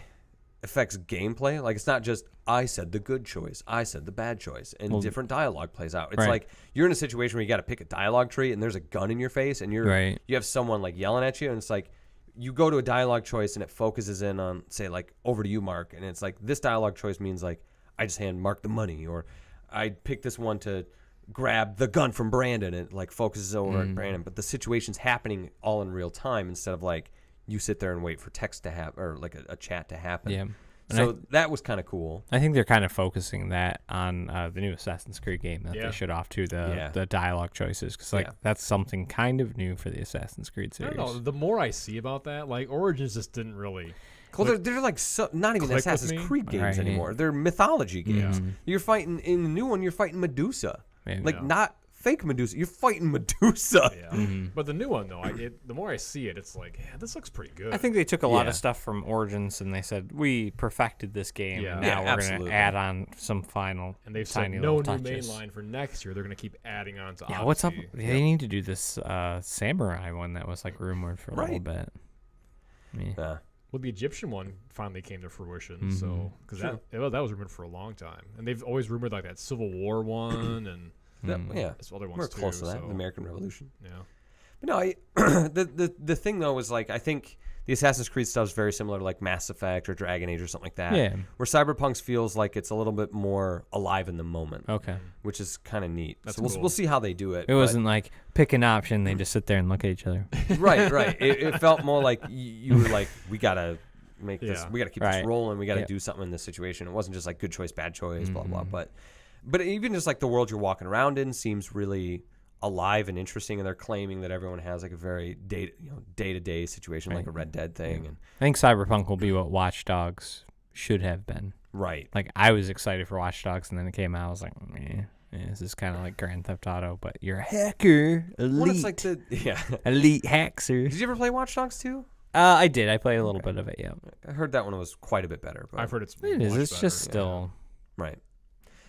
affects gameplay. Like, it's not just, I said the good choice, I said the bad choice, and different dialogue plays out. It's like you're in a situation where you got to pick a dialogue tree, and there's a gun in your face, and you have someone, like, yelling at you, and it's like, you go to a dialogue choice, and it focuses in on, say, like, over to you, Mark, and it's like, this dialogue choice means, like, I just hand Mark the money, or I pick this one to grab the gun from Brandon, and it like focuses over at Brandon, but the situation's happening all in real time instead of like you sit there and wait for text to happen or like a chat to happen. Yeah. So that was kind of cool. I think they're kind of focusing that on the new Assassin's Creed game that they showed off to the dialogue choices, because that's something kind of new for the Assassin's Creed series. I don't know. The more I see about that, like Origins just didn't really. Well, they're like not even Assassin's Creed games anymore. They're mythology games. You're fighting in the new one. You're fighting Medusa. Not fake Medusa. You're fighting Medusa. Yeah. But the new one, though, the more I see it, it's like, this looks pretty good. I think they took a lot of stuff from Origins and they said, we perfected this game, and now we're going to add on some final and they've tiny said no new touches. mainline for next year. They're going to keep adding on to Odyssey. What's up? They need to do this Samurai one that was like rumored for a little bit. Yeah. Well, the Egyptian one finally came to fruition, so because that was rumored for a long time, and they've always rumored like that Civil War one and there's other ones we're too. Close to that, the American Revolution. Yeah, but no, the thing though is like I think the Assassin's Creed stuff is very similar to like Mass Effect or Dragon Age or something like that. Yeah. Where Cyberpunk feels like it's a little bit more alive in the moment. Okay. Which is kind of neat. That's so cool. We'll see how they do it. It wasn't like pick an option. They just sit there and look at each other. Right. It felt more like you were like, we gotta make this. We gotta keep this rolling. We gotta do something in this situation. It wasn't just like good choice, bad choice, blah blah. But even just like the world you're walking around in seems really alive and interesting, and they're claiming that everyone has like a very day-to-day situation, like a Red Dead thing. And I think Cyberpunk will be what Watch Dogs should have been. Right. Like I was excited for Watch Dogs, and then it came out. I was like, this is kind of like Grand Theft Auto, but you're a hacker, elite. Well, it's like elite hacker. Did you ever play Watch Dogs 2? I did. I played a little bit of it. Yeah. I heard that one was quite a bit better. But I've heard it's. It is. It's better. just still right.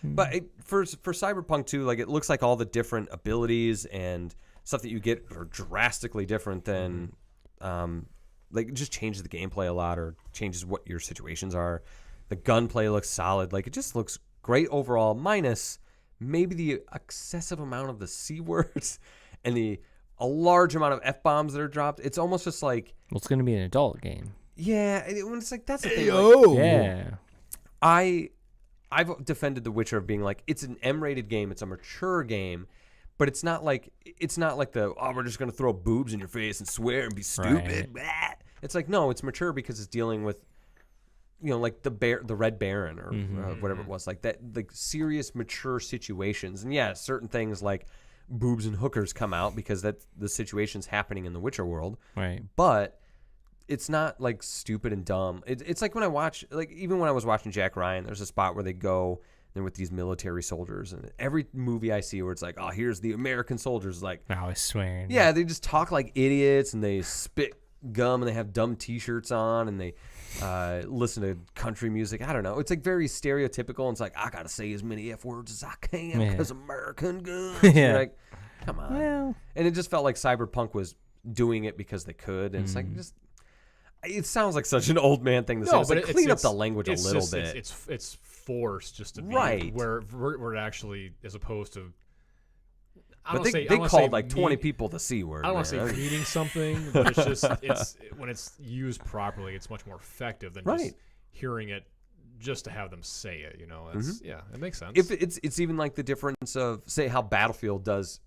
But for Cyberpunk 2, like, it looks like all the different abilities and stuff that you get are drastically different than, like, it just changes the gameplay a lot or changes what your situations are. The gunplay looks solid. Like, it just looks great overall, minus maybe the excessive amount of the C words and a large amount of F-bombs that are dropped. It's almost just like... Well, it's going to be an adult game. Yeah, it's like, that's the thing. Like, yeah. I've defended The Witcher of being like, it's an M-rated game, it's a mature game, but it's not like we're just gonna throw boobs in your face and swear and be stupid. Right. It's like, no, it's mature because it's dealing with, like the Red Baron or whatever it was, like that, like serious mature situations. And yeah, certain things like boobs and hookers come out because that's the situation's happening in the Witcher world. Right. But it's not like stupid and dumb. It's like when I watch, like even when I was watching Jack Ryan, there's a spot where they go there with these military soldiers, and every movie I see where it's like, oh, here's the American soldiers, like, I was swearing. Yeah, they just talk like idiots, and they spit gum, and they have dumb T-shirts on, and they listen to country music. I don't know. It's like very stereotypical. And it's like, I gotta say as many F words as I can because American guns. Yeah. Like, come on. Well. And it just felt like Cyberpunk was doing it because they could, and it's like just. It sounds like such an old man thing to say. It's like, clean up the language a little bit. It's forced just to be right where it actually, as opposed to. But they called like 20 people the C word. I don't want to say meaning something, but it's just when it's used properly, it's much more effective than just hearing it just to have them say it. Yeah, it makes sense. If it's even like the difference of, say, how Battlefield does.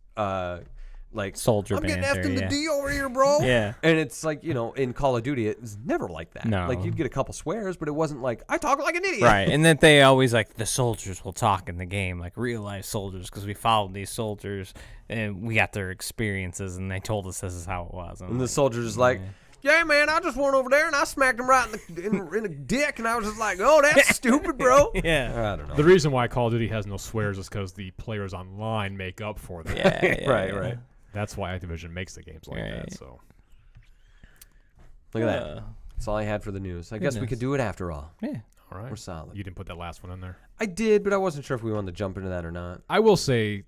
Like soldier I'm getting banter, effed in the D over here, bro. Yeah. And it's like, in Call of Duty, it was never like that. No. Like, you'd get a couple swears, but it wasn't like, I talk like an idiot. Right. And then they always, like, the soldiers will talk in the game, like real life soldiers, because we followed these soldiers and we got their experiences and they told us this is how it was. And the soldiers is like, yeah, man, I just went over there and I smacked him right in the dick, and I was just like, oh, that's stupid, bro. Yeah. I don't know. The reason why Call of Duty has no swears is because the players online make up for them. Right. That's why Activision makes the games like that. So, look at that. That's all I had for the news. I guess we could do it after all. Yeah. All right. We're solid. You didn't put that last one in there. I did, but I wasn't sure if we wanted to jump into that or not. I will say,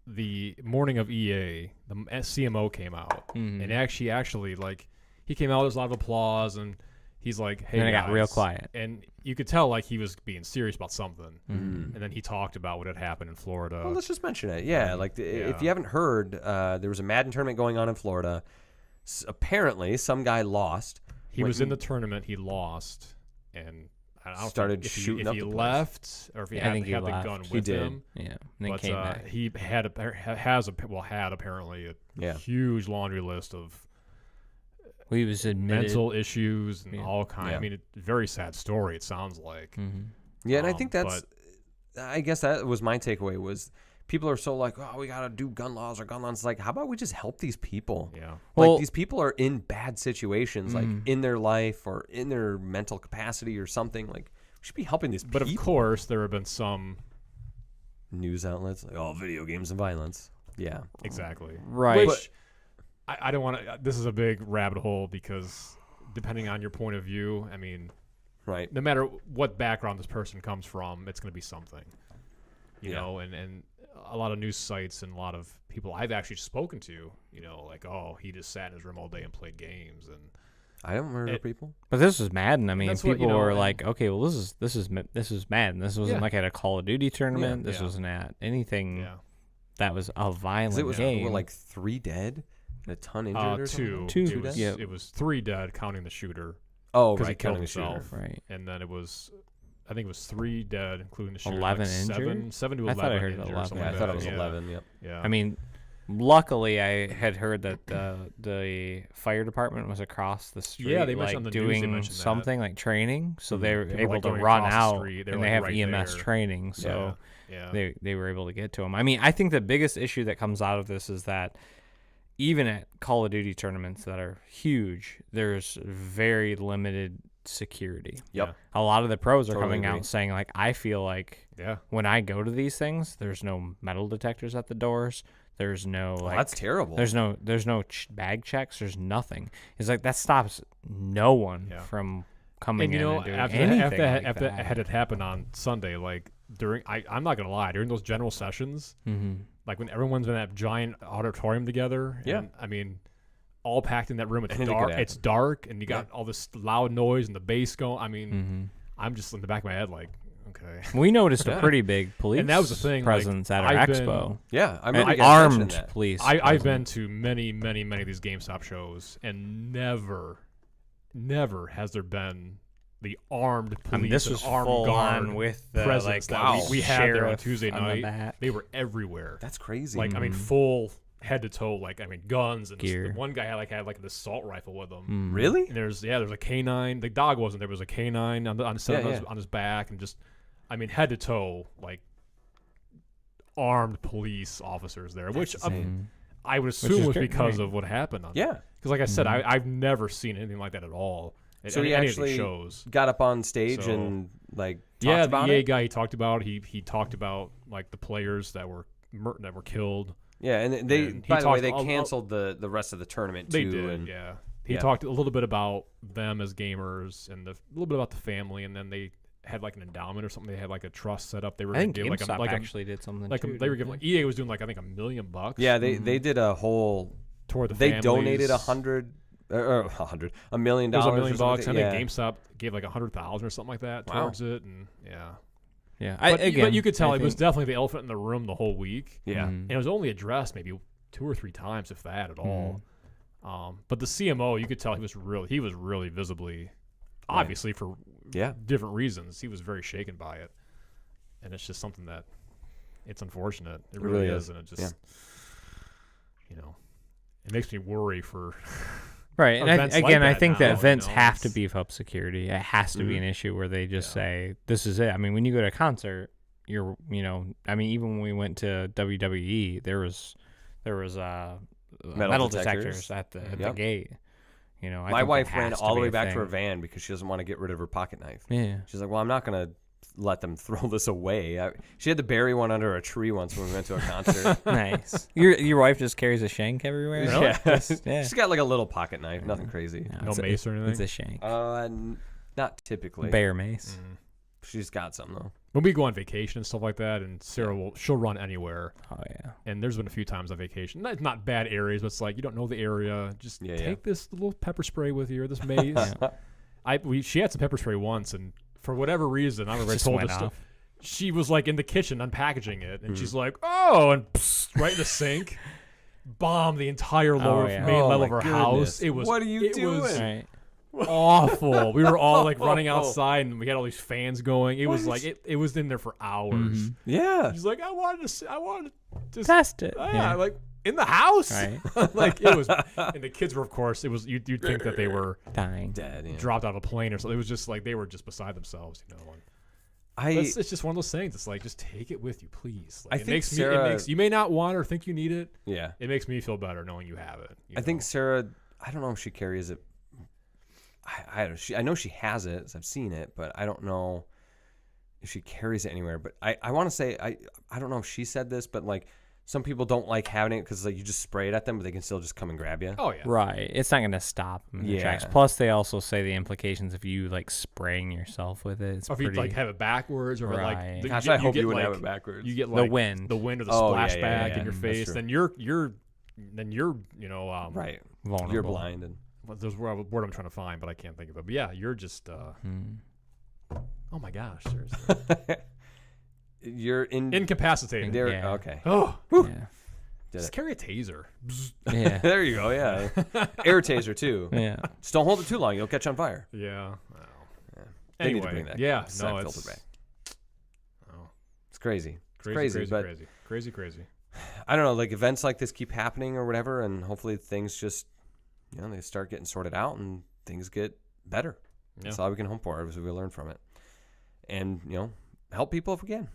the morning of EA, the CMO came out, and actually, like, he came out. There's a lot of applause, and he's like, "Hey," and it got real quiet, and you could tell like he was being serious about something. And then he talked about what had happened in Florida. Well, let's just mention it. Yeah, if you haven't heard, there was a Madden tournament going on in Florida. Apparently, some guy lost. He was in the tournament. He lost, and I don't started shooting up if he the left, or if he had the gun with him. Yeah, and then but came back. He had apparently a huge laundry list of. He was admitted mental issues and all kinds. I mean, very sad story. It sounds like. Yeah, and I think I guess that was my takeaway. Was people are so like, oh, we gotta do gun laws or gun laws. It's like, how about we just help these people? Yeah. Like, these people are in bad situations, like in their life or in their mental capacity or something. Like, we should be helping these people. But of course, there have been some news outlets like, oh, video games and violence. Yeah. Exactly. Right. Which, I don't want to. This is a big rabbit hole because depending on your point of view, I mean, right. No matter what background this person comes from, it's going to be something, you know. And a lot of news sites and a lot of people I've actually spoken to, like, oh, he just sat in his room all day and played games, and I don't murder people. But this was Madden. I mean, people were like, okay, well, this is Madden. This wasn't like at a Call of Duty tournament. This wasn't at anything that was a violent game. Were like 3 dead. A ton injured or two. It was 3 dead, counting the shooter. Oh, because right, he killed counting himself. Right. And then I think it was 3 dead, including the shooter. 11 like injured? 7 to 11. I thought I heard injured, 11. Yeah, I thought it was 11. Yep. Yeah. I mean, luckily, I had heard that the fire department was across the street. Yeah, they mentioned like on the news, doing something like training, so they were able like to going run across the out, street. and they have EMS training, so they were able to get to him. I mean, I think the biggest issue that comes out of this is that even at Call of Duty tournaments that are huge, there's very limited security. Yep. A lot of the pros are coming out saying, like, I feel like when I go to these things, there's no metal detectors at the doors. There's no like that's terrible. There's no bag checks. There's nothing. It's like that stops no one from coming in and doing after that had it happened on Sunday, like I'm not gonna lie, during those general sessions, like when everyone's in that giant auditorium together, and I mean, all packed in that room. It's dark, and you got all this loud noise and the bass going. I mean, I'm just in the back of my head like, okay. We noticed a pretty big police and that was the thing, presence at our expo. I remember armed police. I've been to many of these GameStop shows, and never has there been the armed police. This was armed full guard on with the presence that we had there on Tuesday night. They were everywhere. That's crazy. Like I mean, full head to toe, like I mean, guns and gear. One guy had an assault rifle with him. Really? And there's a canine. The dog wasn't there. There was a canine on his back, and just I mean, head to toe, like armed police officers there, which I would assume was because of what happened. Because like I said, I've never seen anything like that at all. So he actually shows. Got up on stage and like talked about the EA it? guy he talked about. He talked about like the players that were killed. Yeah, and by the way, they canceled the rest of the tournament too. They did, He talked a little bit about them as gamers and a little bit about the family, and then they had like an endowment or something. They had like a trust set up. They were I think give GameStop actually did something like too. They were giving EA was doing like I think $1 million. Yeah, they did a whole toward the They families. donated $100 million. It was $1 million. I think GameStop gave like 100,000 or something like that towards it, and but you could tell it was definitely the elephant in the room the whole week. Yeah, and it was only addressed maybe 2 or 3 times, if that at all. But the CMO, you could tell he was really visibly, obviously for different reasons, he was very shaken by it, and it's just something that it's unfortunate. It really is, and it just it makes me worry for. Right, and I think that events have to beef up security. It has to be an issue where they just say, this is it. I mean, when you go to a concert, even when we went to WWE, there was metal detectors at the gate. My wife ran all the way back to her van because she doesn't want to get rid of her pocket knife. Yeah, she's like, well, I'm not going to let them throw this away. She had to bury one under a tree once when we went to a concert. Nice. Your wife just carries a shank everywhere? Really? Yeah. She's got like a little pocket knife, nothing crazy. No mace or anything? It's a shank. Not typically. Bear mace. She's got some though. When we go on vacation and stuff like that, and Sarah she'll run anywhere. Oh yeah. And there's been a few times on vacation, not bad areas, but it's like you don't know the area. Just take this little pepper spray with you or this mace. She had some pepper spray once, and for whatever reason, I don't know if I told this stuff. She was like in the kitchen unpackaging it, and she's like, "Oh!" and right in the sink, bombed the entire main level of her house. It was. What are you doing? Awful. We were all like running outside, and we had all these fans going. It was like it was in there for hours. Yeah. She's like, I wanted to test it. Like in the house. Right. Like it was, and the kids were, of course, it was. You'd think that they were dying, dead, dropped out of a plane or something. It was just like they were just beside themselves, And it's just one of those things. It's like just take it with you, please. Like, you may not want or think you need it. Yeah. It makes me feel better knowing you have it. I think Sarah. I don't know if she carries it. I know she has it. I've seen it, but I don't know if she carries it anywhere. But I want to say I don't know if she said this, but like some people don't like having it because like you just spray it at them, but they can still just come and grab you. Oh yeah, right. It's not going to stop them in the tracks. Plus, they also say the implications of you like spraying yourself with it. Or if you like have it backwards, or like I hope you wouldn't have it backwards. You get like the wind or the splashback in your face. Then you're right. Vulnerable. You're blind and. There's a word I'm trying to find, but I can't think of it. But yeah, you're just. Oh my gosh! Seriously. You're incapacitated. Yeah. Okay. Oh. Yeah. Just carry a taser. Yeah. There you go. Yeah. Air taser too. Yeah. Just don't hold it too long. You'll catch on fire. Yeah. Wow. Yeah. Anyway. Need to bring that filter back. Oh. It's crazy. Crazy. I don't know. Like events like this keep happening or whatever, and hopefully things just. They start getting sorted out and things get better. Yeah. That's all we can hope for as we learn from it. And, help people if we can.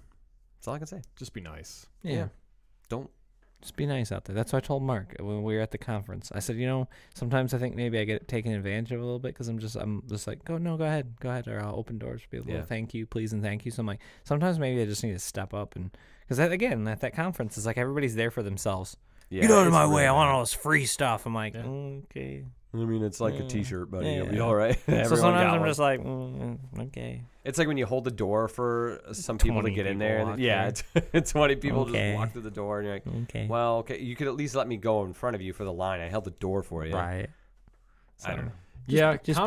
That's all I can say. Just be nice. Yeah. Don't. Just be nice out there. That's what I told Mark when we were at the conference. I said, sometimes I think maybe I get taken advantage of a little bit because I'm just like, go ahead. Or I'll open doors for people. Thank you, please, and thank you. So I'm like, sometimes maybe I just need to step up. And because, again, at that conference, it's like everybody's there for themselves. Yeah, get out of my way. I want all this free stuff. I'm like, okay. I mean, it's like a T-shirt, buddy. You'll be all right. So sometimes I'm just like, okay. It's like when you hold the door for some people to get in there. It's 20 people just walk through the door, and you're like, okay. Well, okay, you could at least let me go in front of you for the line. I held the door for you. Right. So, I don't know. Just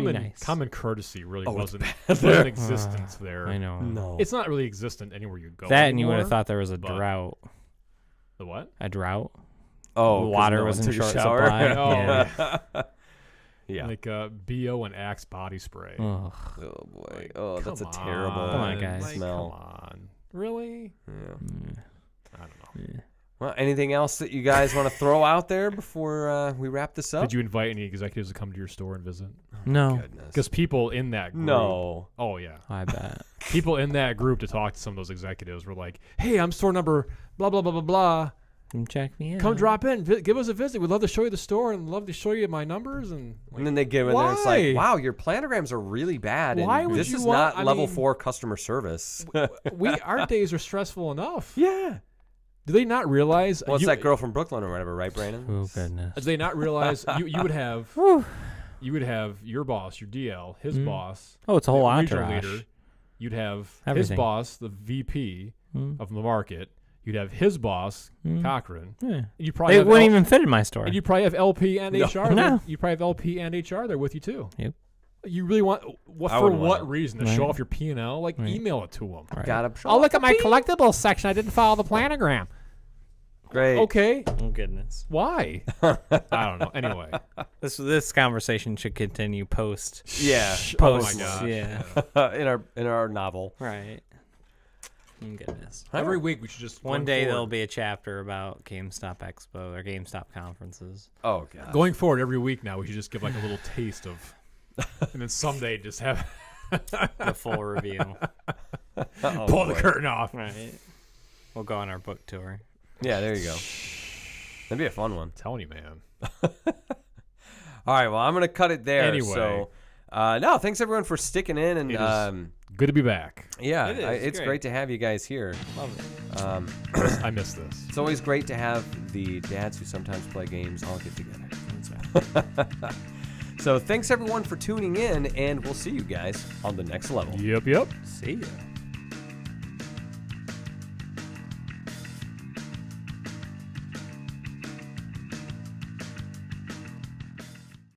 common courtesy really wasn't in existence there. I know. No. It's not really existent anywhere you go. That anymore, and you would have thought there was a drought. The what? A drought. Oh, the water was in short supply. Yeah. Like BO and Axe body spray. Oh boy. Like, That's a terrible smell. Come on. Really? Yeah. I don't know. Yeah. Well, anything else that you guys want to throw out there before we wrap this up? Did you invite any executives to come to your store and visit? No. Because people in that group. No. Oh, yeah. I bet. People in that group to talk to some of those executives were like, hey, I'm store number blah, blah, blah, blah, blah. Come check me out. Come drop in. Give us a visit. We'd love to show you the store and love to show you my numbers. And then they give it and it's like, wow, your planograms are really bad. Why and would this you is want, not level 4 customer service. Our days are stressful enough. Yeah. Do they not realize? Well, it's that girl from Brooklyn or whatever, right, Brandon? Oh, goodness. Do they not realize you would have your boss, your DL, his boss. Oh, it's a whole entourage. Leader. You'd have everything. His boss, the VP of the market. You'd have his boss, Cochran. Yeah. You probably they wouldn't even fit in my store. And you probably have LP and HR. No. You probably have LP and HR there with you too. Yep. You really want for what reason? To show off your P&L? Like email it to them. Right. I'll look at my collectibles section. I didn't follow the planogram. Great. Okay. Oh, goodness. Why? I don't know. Anyway. This conversation should continue post. Yeah. Post. Oh, my gosh. Yeah. in our novel. Right. Oh, goodness. Every week we should just one day there'll be a chapter about GameStop Expo or GameStop conferences. Oh, God. Going forward every week now, we should just give like a little taste of, and then someday just have the full reveal. Pull the curtain off. Right. We'll go on our book tour. Yeah, there you go. That'd be a fun one. I'm telling you, man. All right, well, I'm going to cut it there. Anyway. So, no, thanks everyone for sticking in. And good to be back. Yeah, it's great to have you guys here. Love it. I miss this. It's always great to have the dads who sometimes play games all get together. So thanks everyone for tuning in, and we'll see you guys on the next level. Yep. See ya.